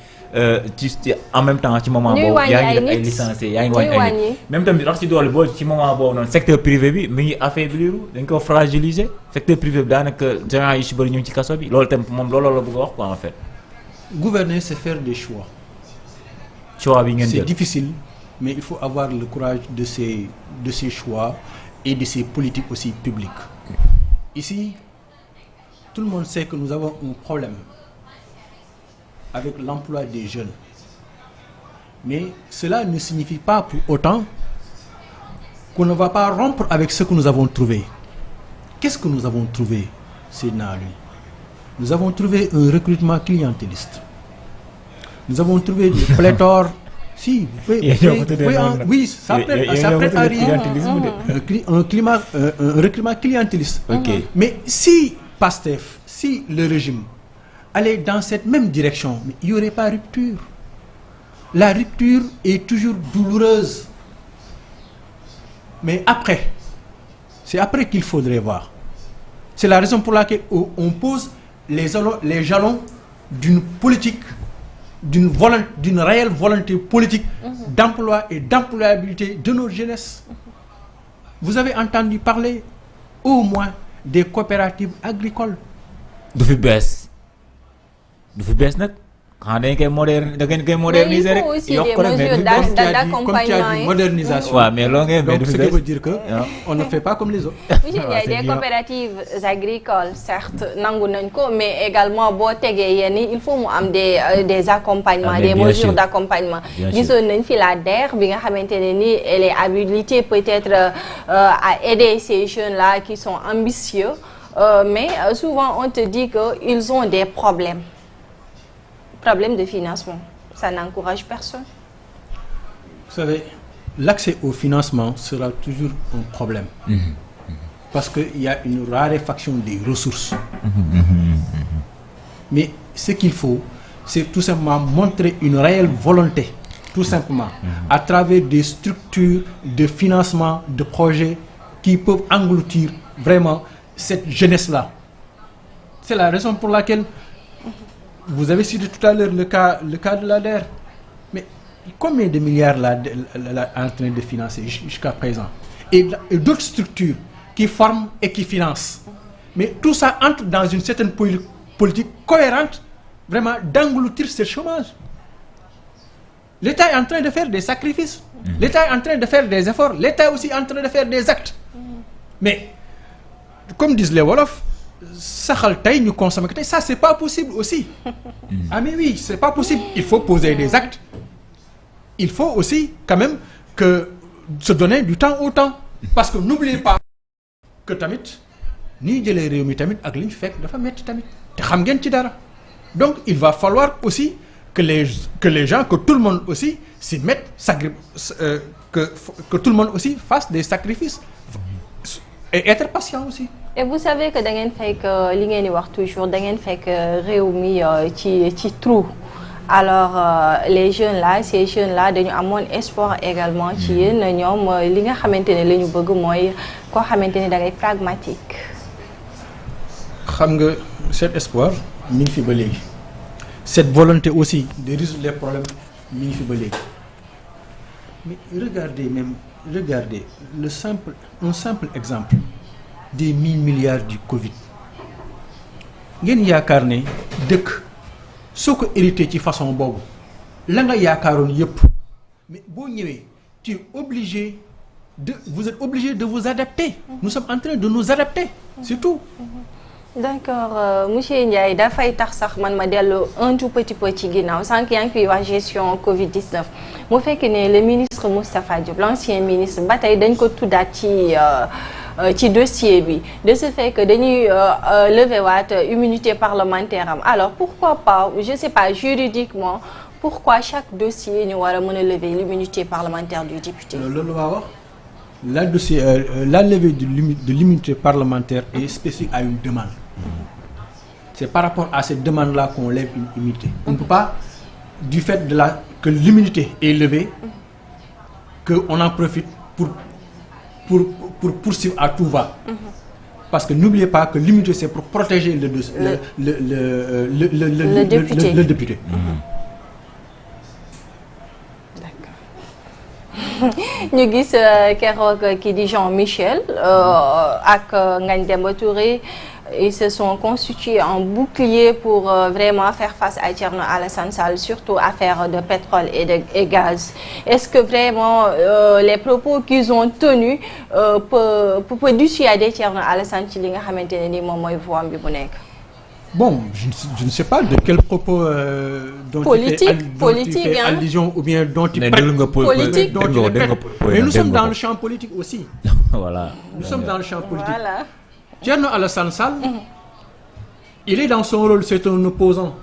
Speaker 2: En même temps ci moment boobu yaa ngi def ay licenciés yaa ngi wàññi ay nit même tamit rax ci doole boo ci moment boobu noonu secteur privé bi mi ngi affaiblir dañ ko fragiliser secteur privé bi daanaka gens yi ci bëri ñu ngi ci kaso bi loolu tam moom loolu la bëgg a wax quoi en fait.
Speaker 3: Gouverner c'est faire des choix.
Speaker 2: Choix bi ngeen jël
Speaker 3: c'est difficile mais il faut avoir le courage de ces choix et de ces politiques aussi publiques. Ici tout le monde sait que nous avons un problème avec l'emploi des jeunes. Mais cela ne signifie pas pour autant qu'on ne va pas rompre avec ce que nous avons trouvé. Qu'est-ce que nous avons trouvé, Sénat, lui? Nous avons trouvé un recrutement clientéliste. Nous avons trouvé des pléthores. Si, oui, ça prête à rien. Un recrutement clientéliste.
Speaker 2: Okay.
Speaker 3: Mais si PASTEF, si le régime aller dans cette même direction, mais il n'y aurait pas rupture. La rupture est toujours douloureuse. Mais après, c'est après qu'il faudrait voir. C'est la raison pour laquelle on pose les jalons d'une politique d'une réelle volonté politique d'emploi et d'employabilité de notre jeunesse. Vous avez entendu parler au moins des coopératives agricoles.
Speaker 2: du fi bees nag xanaa dañ koy moderniser rek.
Speaker 1: yokk rek mais
Speaker 3: comme tu as dit modernisation.
Speaker 2: waaw mais loo ngeen mais
Speaker 3: donc
Speaker 2: du fi
Speaker 3: ce
Speaker 2: bees
Speaker 3: qui veut dire que on ne fait pas comme les autres.
Speaker 1: monsieur Ndiaye des coopératives agricoles certes nangu nañ ko mais également boo tegee yenn il faut mu am des accompagnements des mesures d'accompagnement. gisoon nañ fi la DER bi nga xamante ne ni elle est habilitée peut-être à aider ces jeunes là qui sont ambitieux mais souvent on te dit que ils ont des problèmes de financement. Ça n'encourage personne.
Speaker 3: Vous savez, l'accès au financement sera toujours un problème. Parce qu'il y a une raréfaction des ressources. Mais ce qu'il faut, c'est tout simplement montrer une réelle volonté, tout simplement, à travers des structures de financement de projets qui peuvent engloutir vraiment cette jeunesse-là. C'est la raison pour laquelle vous avez cité tout à l'heure le cas de la DER. Mais combien de milliards la est en train de financer jusqu'à présent? Et d'autres structures qui forment et qui financent. Mais tout ça entre dans une certaine politique cohérente, vraiment d'engloutir ce chômage. L'État est en train de faire des sacrifices. L'État est en train de faire des efforts. L'État est aussi en train de faire des actes. Mais, comme disent les Wolofs, saxal tey ñu consommer tey ça c'est pas possible aussi. Ah mais oui, c'est pas possible. Il faut poser des actes. Il faut aussi quand même que se donner du temps au temps. Parce que n'oubliez pas que tamit ni jëlee réew mi tamit ak li ñu fekk dafa metti tamit te xam ngeen ci dara. Donc il va falloir aussi que les gens, que tout le monde aussi s'y mette, que tout le monde aussi fasse des sacrifices et être patient aussi.
Speaker 1: Et vous savez que da ngeen fekk li ngeen di wax toujours da ngeen fekk réew mi ci trou. Alors les jeunes là, ces jeunes là dañu amoon espoir également ci yéen ñoom li nga xamante ne la ñu bëgg mooy koo xamante ne da ngay pragmatique.
Speaker 3: xam nga cet espoir mi ngi fi ba léegi cette volonté aussi de résoudre les problèmes mi ngi fi ba léegi mais regardez un simple exemple des 1000 milliards du Covid ngeen yaakaar ne dëkk soo ko hérité ci façon boobu la nga yaakaaroon yépp mais boo ñëwee tu es obligé vous êtes obligé de vous adapter. Nous sommes en train de nous adapter, c'est tout.
Speaker 1: D'accord monsieur Ndiaye dafay tax sax man ma dellu un tout petit peu ci ginnaaw sànq yaa ngi fiy wax gestion Covid-19 mu fekk ne le ministre Moustapha Diop l'ancien ministre ba tey dañ ko tuddaat ci dossier bi de ce fait que dañuy lever waat immunité parlementaire am alors pourquoi pas je sais pas juridiquement pourquoi chaque dossier ñu war a mën a lever l'immunité parlementaire du député.
Speaker 3: loolu la wax la dossier la levée de l'immunité parlementaire est spécifique à une demande. C'est par rapport à cette demande-là qu'on lève une immunité. On ne peut pas, du fait que l'immunité est levée, qu'on en profite pour poursuivre à tout va. Parce que n'oubliez pas que l'immunité, c'est pour protéger le député.
Speaker 1: ñu gis keroog kii di Jean-Michel ak Ngagne Demba Touré ils se sont constitués en bouclier pour vraiment faire face à Thierno Alassane Sall surtout affaire de pétrole et gaz. Est-ce que vraiment les propos qu'ils ont tenus peut dissuader Thierno Alassane ci li nga xamante ne ni moom mooy voie bi bu nekk.
Speaker 3: Bon, je ne sais pas de quel propos dont il fait allusion ou bien dont il
Speaker 1: politique.
Speaker 3: Mais nous sommes dans le champ politique aussi.
Speaker 2: Voilà.
Speaker 3: Nous sommes dans le champ politique. Voilà. Thierno Alassane Sall, il est dans son rôle, c'est un opposant.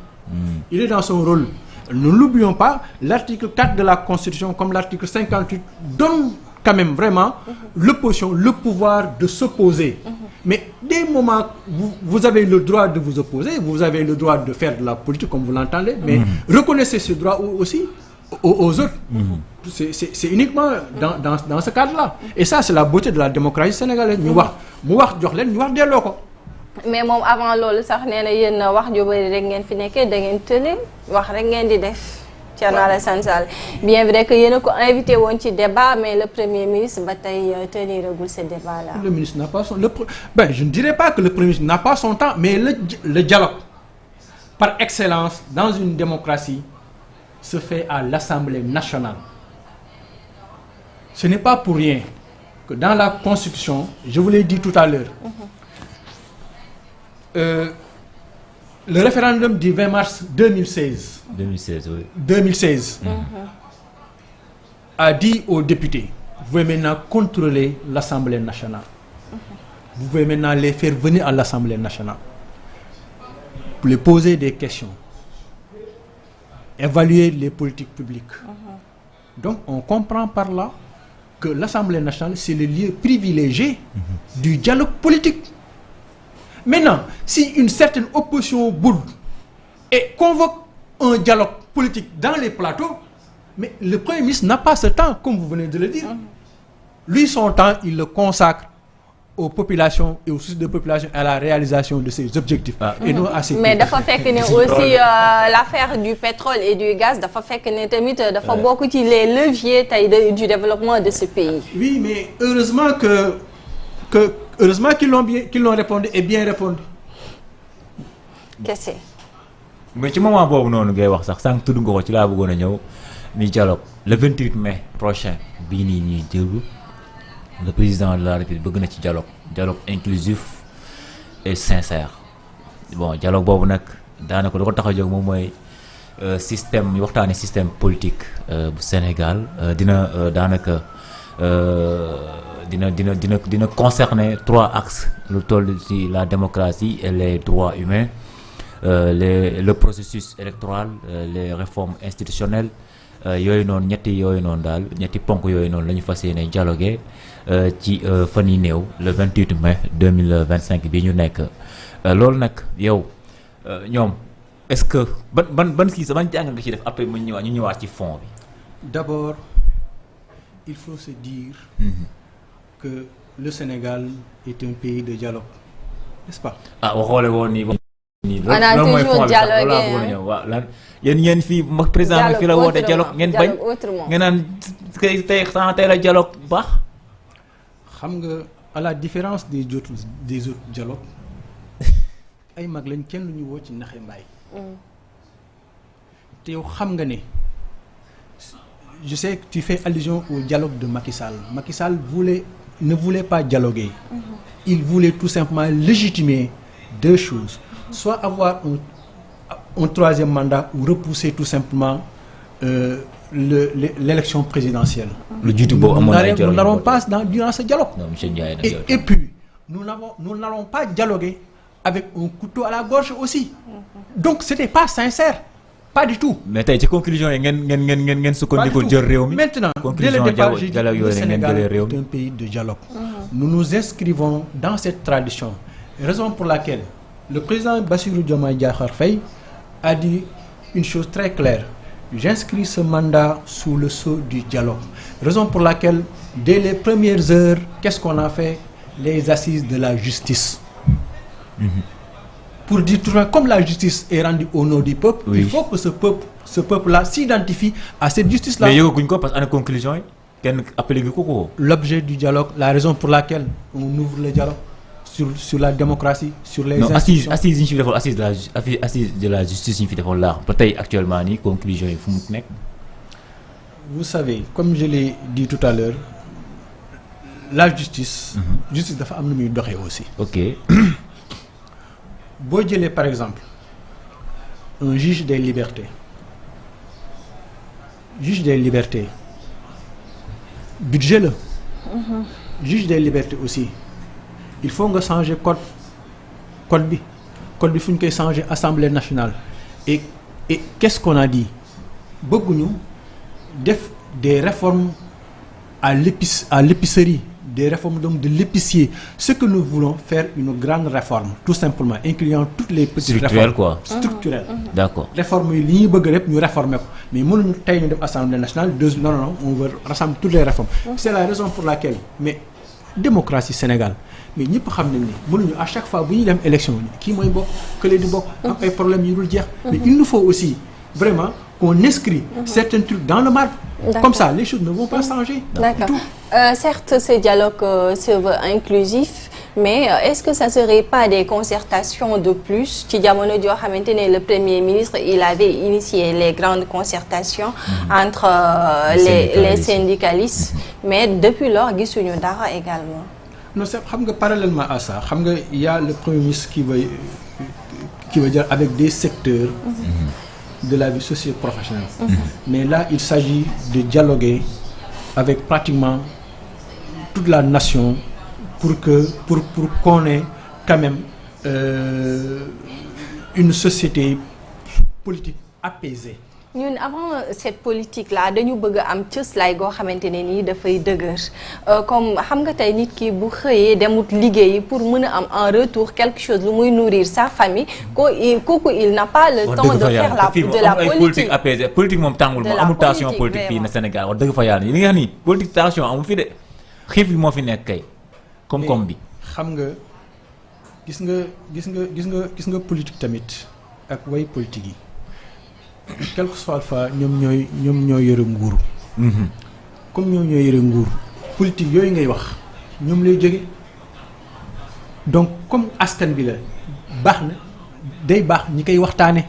Speaker 3: Il est dans son rôle. Ne l'oublions pas, l'article 4 de la Constitution, comme l'article 58, donne quand même vraiment l'opposition, le pouvoir de s'opposer. Mais dès le moment où vous avez le droit de vous opposer, vous avez le droit de faire de la politique comme vous l'entendez, mais reconnaissez ce droit aussi aux autres. C'est uniquement dans ce cadre-là. Et ça, c'est la beauté de la démocratie sénégalaise. Ñu wax jox leen ñu wax delloo ko.
Speaker 1: mais moom avant loolu sax nee na yéen wax ju bëri rek ngeen fi nekkee da ngeen tële wax rek ngeen di def. Thierno Alassane Sall bien vrai que yéen a ko invité woon ci débat mais le premier ministre ba tey teniragul ce débat là.
Speaker 3: Le ministre n'a pas son je ne dirais pas que le premier ministre n'a pas son temps mais le dialogue par excellence dans une démocratie se fait à l'Assemblée nationale. Ce n'est pas pour rien que dans la Constitution, je vous l'ai dit tout à l'heure, le référendum du 20 mars 2016 a dit aux députés, vous pouvez maintenant contrôler l'Assemblée nationale. Vous pouvez maintenant les faire venir à l'Assemblée nationale pour les poser des questions, évaluer les politiques publiques. Donc on comprend par là que l'Assemblée nationale, c'est le lieu privilégié du dialogue politique. Maintenant, si une certaine opposition boude et convoque un dialogue politique dans les plateaux, mais le Premier ministre n'a pas ce temps, comme vous venez de le dire. Lui, son temps, il le consacre aux populations et aux sources de population à la réalisation de ses objectifs. Et non à ses
Speaker 1: mais dafa fekk ne aussi l'affaire du pétrole et du gaz dafa fekk ne tamit dafa bokk ci les leviers tey du développement de ce pays.
Speaker 3: Oui, mais heureusement qu'ils l'ont répondu et bien répondu.
Speaker 1: Kese.
Speaker 2: mais ci moment boobu noonu ngay wax sax sànq tudd nga ko ci laa bëggoon a ñëw ni dialogue le 28 mai prochain bii nii ñuy jëlu le président de la République bëgg na ci dialogue inclusif et sincère bon dialogue boobu nag daanaka lu ko tax a jóg moom mooy système waxtaane système politique bu Sénégal dina daanaka dina concerner 3 axes lu toll ci la démocratie et les droits humains, le processus électoral, les réformes institutionnelles. Yooyu noonu ñetti ponk yooyu noonu la ñu fas yéene dialoguer ci fan yi néew le 28 mai 2025 bi ñu nekk loolu nag yow ñoom est-ce que ban kii sa ban jàng nga ci def après ñu ñëwaat ci fond bi.
Speaker 3: D'abord, il faut se dire que le Sénégal est un pays de dialogue, n'est-ce pas?
Speaker 2: waxoole woon nii.
Speaker 1: on a toujours dialogué
Speaker 2: waaw lan yéen fii président bi fi la woote dialogue ngeen bañ ngeen naan tey la dialogue baax.
Speaker 3: xam nga à la différence des autres dialogues ay mag lañ kenn lu ñu woo ci naxe mbaay te yow xam nga ne je sais que tu fais allusion au dialogue de Macky Sall. Macky Sall ne voulait pas dialoguer. Il voulait tout simplement légitimer 2 choses. Soit avoir un 3e mandat ou repousser tout simplement l'élection présidentielle. Nous n'allons pas durant ce dialogue.
Speaker 2: Non,
Speaker 3: et puis, nous n'allons pas dialoguer avec un couteau à la gorge aussi. Donc, ce n'était pas sincère. Pas du tout.
Speaker 2: Mais tey ci conclusion yi ngeen sukkandiku jël réew mi.
Speaker 3: Maintenant, dès le départ, j'ai dit que le Sénégal est un pays de dialogue. Nous nous inscrivons dans cette tradition. Raison pour laquelle le président Bassirou Diomaye Diakhar Faye a dit une chose très claire. J'inscris ce mandat sous le sceau du dialogue. Raison pour laquelle, dès les premières heures, qu'est-ce qu'on a fait? Les assises de la justice. Pour dire tout comme la justice est rendue au nom du peuple, il faut que ce peuple-là s'identifie à cette justice-là.
Speaker 2: Mais yëgaguñ ko parce que en conclusion yi kenn appelé gi ko.
Speaker 3: L'objet du dialogue, la raison pour laquelle on ouvre le dialogue sur la démocratie, sur les institutions.
Speaker 2: Assises yi ñu fi defoon assise de la justice yi ñu fi defoon laax ba tey actuellement nii conclusion yi fu mu nekk.
Speaker 3: Vous savez, comme je l'ai dit tout à l'heure, la justice dafa am nu muy doxee aussi.
Speaker 2: Ok.
Speaker 3: boo jëlee par exemple un juge des libertés budget la juge des libertés aussi il faut nga changer code bi fu ñu koy changer assemblée nationale et qu'est-ce qu'on a dit bëgguñu def des réformes à l'épicerie, des réformes donc de l'épicier. Ce que nous voulons faire, une grande réforme, tout simplement, incluant toutes les petites réformes. Structurelles.
Speaker 2: D'accord.
Speaker 3: Réformes, nous réformer. Mais nous, nous avons l'Assemblée nationale, non, on veut rassembler toutes les réformes. C'est la raison pour laquelle, mais démocratie Sénégal mais ñëpp xam nañ ni mënuñu à chaque fois bu ñuy dem élection kii mooy bokk kële di bokk. am ay problèmes yu dul jeex. mais il nous faut aussi vraiment qu'on inscrit certains trucs dans le marbre. Comme ça les choses ne vont pas changer.
Speaker 1: D'accord. Certes ce dialogue se veut inclusif. Mais est-ce que ça serait pas des concertations de plus ci jamono joo xamante ne le Premier ministre il avait initié les grandes concertations entre les syndicalistes mais depuis lors gisuñu dara également.
Speaker 3: Non c'est xam nga parallèlement à ça xam nga il y a le Premier ministre qui veut dire avec des secteurs de la vie socio-professionnelle. Mais là il s'agit de dialoguer avec pratiquement toute la nation. Pour qu'on ait quand même une société politique apaisée.
Speaker 1: ñun avant cette politique là dañu bëgg a am cëslaay goo xamante ne nii dafay dëgër comme xam nga tey nit ki bu xëyee demut liggéeyi pour mën a am en retour quelque chose lu muy nourrir sa famille kooku il n'a pas le temps de faire la politique
Speaker 2: apaisée politique moom tàngul moom amul tension politique fii na Sénégal wax dëgg fa yàlla li nga xam ni politique tension amul fi de xiif bi moo fi nekk kay. koom-koom bi
Speaker 3: xam nga gis nga politique tamit ak way politique yi quel que soit fois ñoom ñooy yore nguur. comme ñoom ñooy yore nguur politique yooyu ngay wax ñoom lay jóge donc comme askan bi la baax na day baax ñi koy waxtaane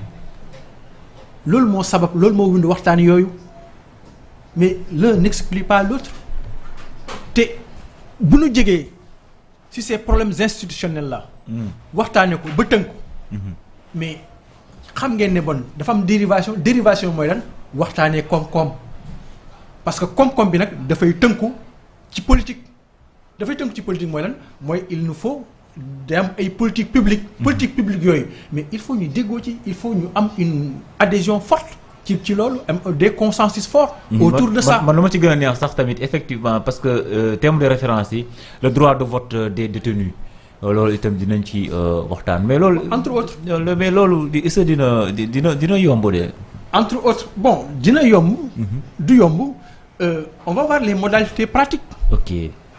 Speaker 3: loolu moo sabab loolu moo wund waxtaan yooyu mais l'un n'exclut pas l'autre te bu nu jegee si ces problèmes institutionnels là. waxtaanee ko ba tënk ko. mais xam ngeen ne bon dafa am dérivation mooy lan waxtaanee koom-koom parce que koom-koom bi nag dafay tënku ci politique mooy lan mooy il nous faut day am ay politique publique. politique publique yooyu mais il faut ñu déggoo ci il faut ñu am une adhésion forte. ci loolu am des consensus forts. autour de ça
Speaker 2: man lu ma ci gën a neex sax tamit effectivement parce que terme de référence yi le droit de vote des détenus loolu itam dinañ ci waxtaan mais loolu.
Speaker 3: entre autres
Speaker 2: mais loolu est-ce que dina yomb de.
Speaker 3: entre autres bon dina yomb. du yomb on va voir les modalités pratiques.
Speaker 2: ok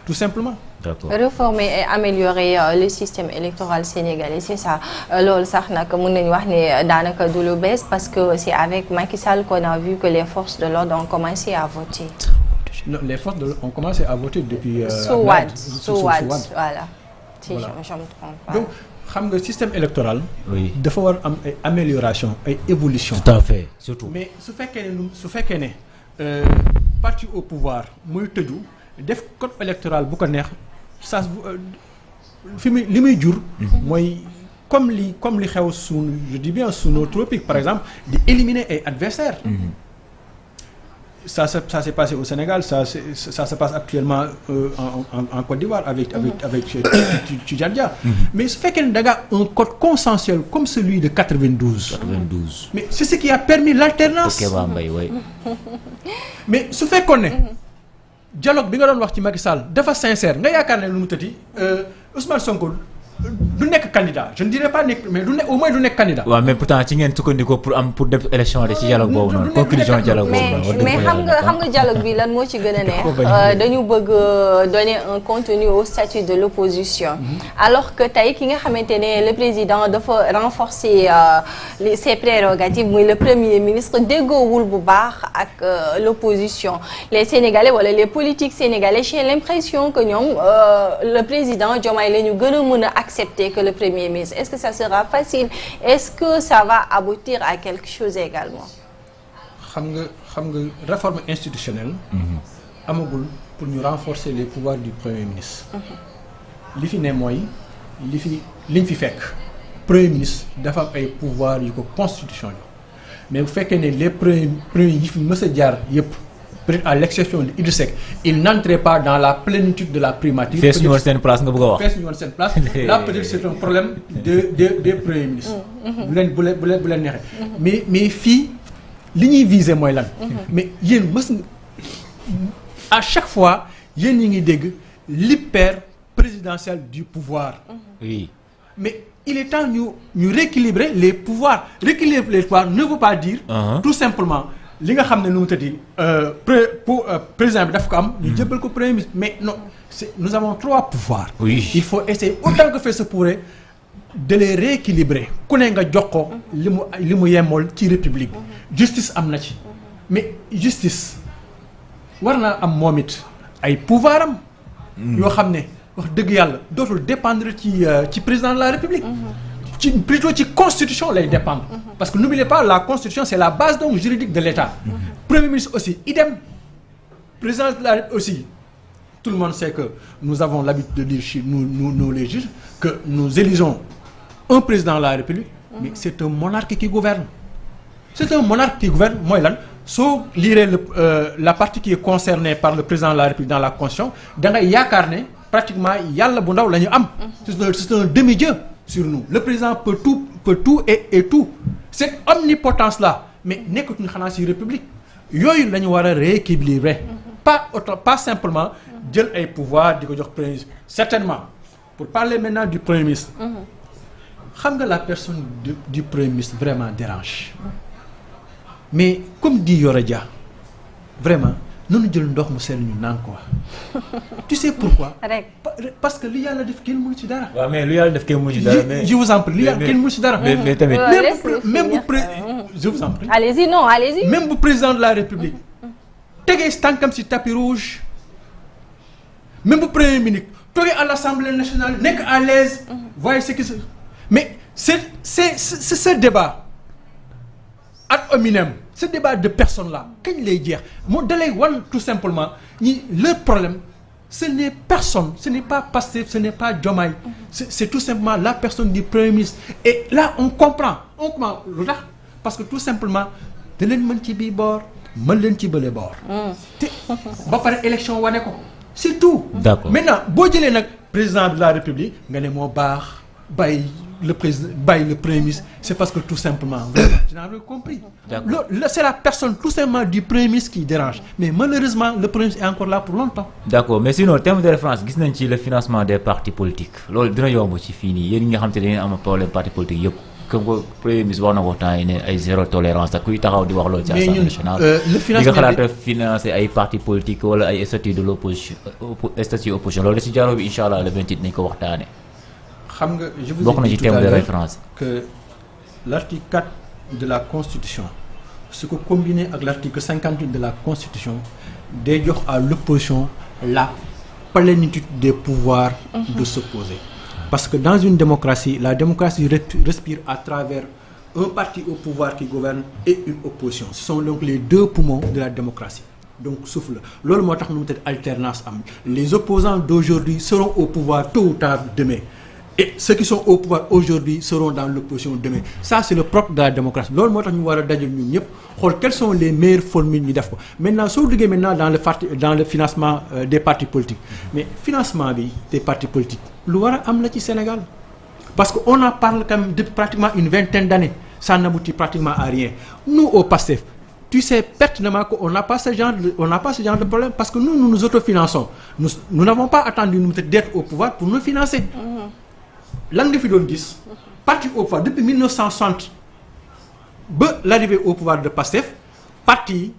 Speaker 3: tout simplement.
Speaker 2: D'accord.
Speaker 1: Réformer et améliorer le système électoral sénégalais c'est ça loolu sax nag mën nañu wax ne daanaka du lu bees parce que c'est avec Macky Sall qu'on a vu que les forces de l'ordre ont commencé à voter.
Speaker 3: Non, les forces de l'ordre ont commencé à voter depuis.
Speaker 1: sous Wade voilà. si je me trompe pas.
Speaker 3: Donc xam nga système électoral.
Speaker 2: oui
Speaker 3: dafa war am ay amélioration ay évolution.
Speaker 2: tout à fait surtout.
Speaker 3: mais su fekkee ne parti au pouvoir muy tëju def code électoral bu ko neex. ça li muy jur. mooy comme li xew je dis bien sous nos tropiques par exemple di éliminer ay adversaires. ça s'est passé au Sénégal ça se passe actuellement en Côte d'Ivoire avec Tidjane Dia. mais su fekkee ne da nga un code consensuel comme celui de 92. mais c'est ce qui a permis l'alternance.
Speaker 2: Kéba Mbaye oui.
Speaker 3: mais su fekkoon ne. dialogue bi nga doon wax ci Macky Sall dafa sincère nga yaakaar ne lu mu tëti Ousmane Sonko du nekk candidat je ne dirais pas nekk mais au moins du nekk candidat.
Speaker 2: waaw mais pourtant ci ngeen sukkandikoo pour def élection de ci dialogue boobu noonu conclusion dialogue boobu noonu.
Speaker 1: mais xam nga dialogue bi lan moo ci gën a neex dañu bëgg donner un contenu au statut de l'opposition. alors que tey ki nga xamante ne le président dafa renforcer ses prérogatives muy le premier ministre déggoowul bu baax ak l'opposition les Sénégalais wala les politiques sénégalais j'ai l'impression que ñoom le président Diomaye la ñu gën a mën a accepter que le premier ministre est-ce que ça sera facile est-ce que ça va aboutir à quelque chose également.
Speaker 3: xam nga réforme institutionnelle. amagul pour ñu renforcer les pouvoirs du premier ministre. li fi ne mooy liñ fi fekk premier ministre dafa am ay pouvoirs yu ko constitution yi mais bu fekkee ne les premiers yi fi mës a jaar yëpp. peut-être à l'exception de Idrissa Seck il n'entrait pas dans la plénitude de la primature.
Speaker 2: fees ñu woon seen place nga bëgg a wax.
Speaker 3: fees ñu woon seen place là peut-être c'est un problème des premiers ministres. bu leen neexee. mais fii li ñuy viser mooy lan. mais yéen à chaque fois yéen ñi ngi dégg l'hyper présidentiel du pouvoir.
Speaker 2: oui
Speaker 3: mais il est temps ñu rééquilibrer les pouvoirs rééquilibrer les pouvoirs ne veut pas dire. tout simplement. li nga xam ne nu mu tëddi président bi daf ko am. ñu jëbbal ko premier ministre mais non nous avons 3 pouvoirs.
Speaker 2: Oui.
Speaker 3: Il faut essayer autant que faire se pourrait de les rééquilibrer ku ne nga jox ko li mu yemool ci république bi. justice am na ci. mais justice war naa am moom it ay pouvoir am. yoo xam ne wax dëgg yàlla dootul dépendre ci président de la république. Plutôt ci constitution lay dépendre. Parce que n'oubliez pas, la constitution c'est la base donc juridique de l'État. Premier ministre aussi idem. Président de la République aussi. Tout le monde sait que nous avons l'habitude de dire chez nous les juges que nous élisons un président de la République, mais c'est un monarque qui gouverne. C'est un monarque qui gouverne. Moi là, soo lirez la partie qui est concernée par le président de la République dans la constitution, da ngay yaakaar ne pratiquement yàlla bu ndaw la ñu am. C'est un demi-dieu sur nous. Le président peut tout et tout. Cette omnipotence là, mais nekkatuñu xanaa ci république yooyu la ñu war a rééquilibrer. Pas simplement jël ay pouvoir di ko jox premier ministre. Certainement, pour parler maintenant du premier ministre. Xam nga la personne du premier ministre vraiment dérange. Mais comme dit Yoro Dia, vraiment, nous jël ndox mu sell ñu naan quoi. Tu sais pourquoi? Parce que li yàlla def kenn mënu ci dara.
Speaker 2: waaw mais lu yàlla def kenn mënu ci dara. mais
Speaker 3: je vous en prie li yàlla kenn mënu ci dara.
Speaker 2: mais tamit
Speaker 3: je vous en prie.
Speaker 1: Allez-y, non, allez-y.
Speaker 3: Même bu président de la République tegee tànkam ci tapis rouge, même bu premier ministre toogee à l'Assemblée nationale nekk à l'aise, voyez ce qui se. Mais c'est ce débat ad hominem, ce débat de personnes là kañ lay jeex moo dalay wan tout simplement leur problème ce n'est personne, ce n'est pas Pastef, ce n'est pas Diomaye, c'est tout simplement la personne du premier ministre. Et là on comprend lu tax parce que tout simplement da leen mën ci bii boor mën leen ci bële boor te ba pare élection wane ko c'est tout.
Speaker 2: D'accord.
Speaker 3: Maintenant boo jëlee nag président de la République nga ne moo baax bàyyi le président bàyyi le premier ministre, c'est parce que tout simplement tu n'as rien compris. C'est la personne tout simplement du premier ministre qui dérange, mais malheureusement le premier ministre est encore là pour longtemps. D'accord,
Speaker 2: mais sinon terme de référence gis nañ ci le financement des partis politiques loolu dina yomb ci fii nii yéen ñi nga xam te ne am problème parti politique yëpp comme que premier ministre wax na ko temps yi ne ay zéro tolérance ak kuy taxaw di wax loolu ci Assemblée nationale.
Speaker 3: Le financement
Speaker 2: nga xalaat financer ay partis politiques wala ay statut de l'opposition statut opposition loolu si dialogue bi incha allah le 28 nañ ko waxtaane.
Speaker 3: Je vous ai dit tout à l'heure que l'article 4 de la Constitution, ce que combiné avec l'article 58 de la Constitution, day jox à l'opposition la plénitude des pouvoirs de s'opposer. Parce que dans une démocratie, la démocratie respire à travers un parti au pouvoir qui gouverne et une opposition. Ce sont donc les deux poumons de la démocratie. Donc souffle. Loolu moo tax ñu peut-être alternance am. Les opposants d'aujourd'hui seront au pouvoir tôt ou tard demain. Et ceux qui sont au pouvoir aujourd'hui seront dans l'opposition demain. Ça c'est le propre de la démocratie. Loolu moo tax ñu war a dajal ñun ñëpp xool quelles sont les meilleures formules ñu def ko. Maintenant soo duggee maintenant dans le financement des partis politiques. Mais financement bi des partis politiques lu war a am la ci Sénégal. Parce que on en parle quand même depuis pratiquement une vingtaine d'années. Ça n'aboutit pratiquement à rien. Nous au PASTEF, tu sais pertinemment qu'on n'a pas ce genre de problème parce que nous nous autofinançons. Nous n'avons pas attendu d'être au pouvoir pour nous financer. Lan nga fi doon gis parti au pouvoir depuis 1960 ba l'arrivée au pouvoir de PASTEF parti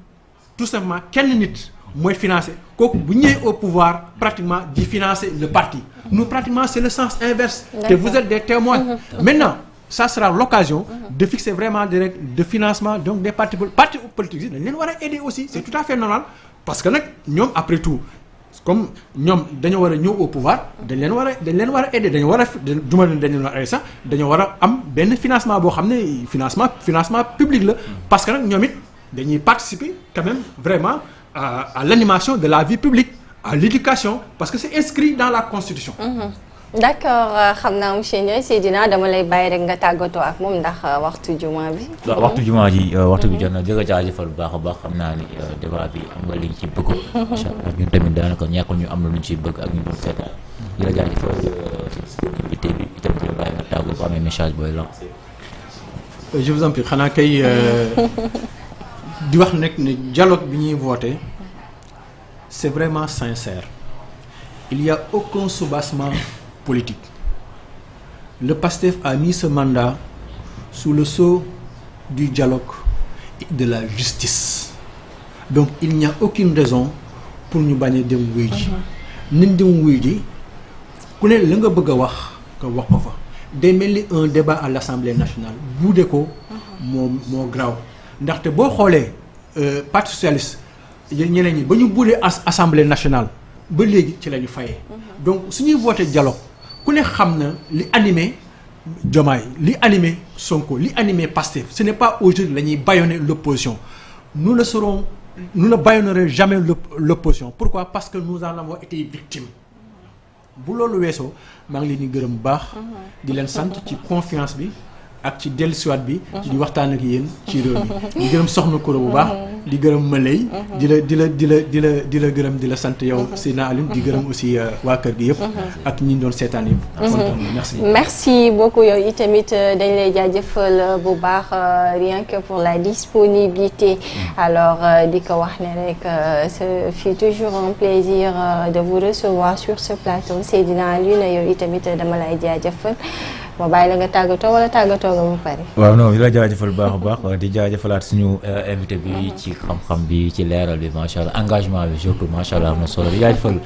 Speaker 3: tout simplement kenn nit mooy financer kooku bu ñëwee au pouvoir pratiquement di financer le parti. Nous pratiquement c'est le sens inverse. Et vous êtes des témoins. Maintenant ça sera l'occasion de fixer vraiment des règles de financement donc des partis politiques yi dañ leen war a aider aussi c'est tout à fait normal parce que nag ñoom après tout comme ñoom dañoo war a ñëw au pouvoir dañ leen war a aider dañoo war a duma dañ leen war a aider sax dañoo war a am benn financement boo xam ne financement public la parce que nag ñoom it dañuy participer quand même vraiment à l'animation de la vie publique à l'éducation parce que c'est inscrit dans la Constitution.
Speaker 1: D'accord xam naa monsieur Ndiaye Seydina dama lay bàyyi rek nga tàggatoo ak moom ndax waxtu juma bi.
Speaker 2: waaw waxtu juma ji waxtu bi jot na jërë jaajëfal bu baax a baax xam naa ni débat bi am nga liñ ci bëgg. incha allah ñun tamit daanaka ñàkkul ñu am na luñ ciy bëgg ak ñu doon seetaan jërë jaajëfal ci disponibilité bi itam di la bàyyi nga tàggoo bu amee message booy lancer.
Speaker 3: Je vous en prie xanaa kay di wax nag ne dialogue bi ñuy voter c'est vraiment sincère. Il y a aucun soubassement politique. Le PASTEF a mis ce mandat sous le sceau du dialogue et de la justice. Donc il n'y a aucune raison pour ñu bañ a dem wuy ji. nit dem wuy ji ku ne la nga bëgg a wax nga wax ko fa. day mel ni un débat à l'Assemblée nationale buude ko moo graw ndaxte boo xoolee parti socialiste ñeneen ñi ba ñu buudee Assemblée nationale ba léegi ci la ñu fayee. donc suñuy voté dialogue ku ne xam na li animé Diomaye li animé Sonko li animé Pastef ce n'est pas aujourd'hui la ñuy bâillonner l'opposition nous ne bâillonnerons jamais l'opposition. Pourquoi? Parce que nous en avons été victimes. bu loolu weesoo maa ngi leen di gërëm bu baax. di leen sant ci confiance bi ak ci dellusiwaat bi. di waxtaan ak yéen ci réew mi. di gërëm soxna Koura bu baax. di gërëm Malay. di la gërëm di la sant yow Seydina Alioune di gërëm aussi waa kër gi yëpp. ak ñi doon seetaan yëpp. merci.
Speaker 1: merci beaucoup yow itamit dañ lay jaajëfal bu baax rien que pour la disponibilité. alors di ko wax ne rek ce fut toujours un plaisir de vous recevoir sur ce plateau Seydina Alioune yow itamit dama lay jaajëfal. ma bàyyi la nga tàggatoo wala tàggatoo nga mu pare.
Speaker 2: waaw non di la jaajëfal baax a baax di jaajëfalaat suñu invité bi ci xam-xam bi ci leeral bi macha allah engagement bi surtout macha allah am na solo di jaajëfal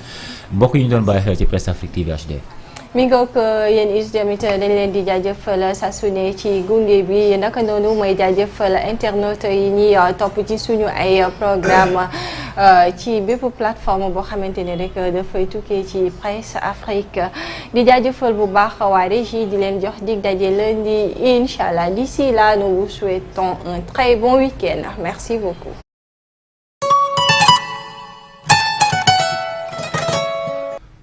Speaker 2: mbokk yi ñu doon bàyyi xel ci Presse Afrique TV HD.
Speaker 1: mi ngoog yéen it tamit dañ leen di jaajëfal saa su ne ci gunge bi naka noonu mooy jaajëfal internautes yi ñuy topp ci suñu ay programme ci bépp plateforme boo xamante ne rek dafay tukkee ci Presse Afrique di jaajëfal bu baax waa régie di leen jox dig daje lundi incha allah d'ici là nous vous souhaitons un très bon week-end merci beaucoup.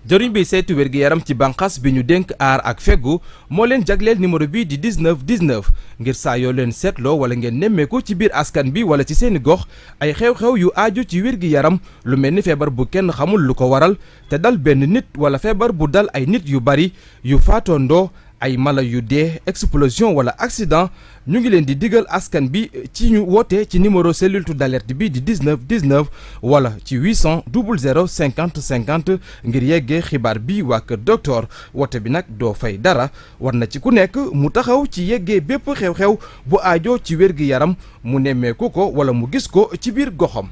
Speaker 4: jëriñ bi saytu wér-gi-yaram ci bànqaas bi ñu dénk aar ak feggu moo leen jagleel numéro bi di 19 19 ngir saa yoo leen seetloo wala ngeen nemmeeku ci biir askan bi wala ci seeni gox ay xew-xew yu aaju ci wér-gi-yaram lu mel ni feebar bu kenn xamul lu ko waral te dal benn nit wala feebar bu dal ay nit yu bari yu faatoondoo ay mala yu dee explosion wala accident ñu ngi leen di digal askan bi ci ñu woote ci numéro cellule d'alerte bi di 19 19 wala ci 800 00 50 50 ngir yeggee xibaar bi waa kër docteur woote bi nag doo fay dara war na ci ku nekk mu taxaw ci yeggee bépp xew-xew bu aajoo ci wér-gi-yaram mu nemmeeku ko wala mu gis ko ci biir goxam.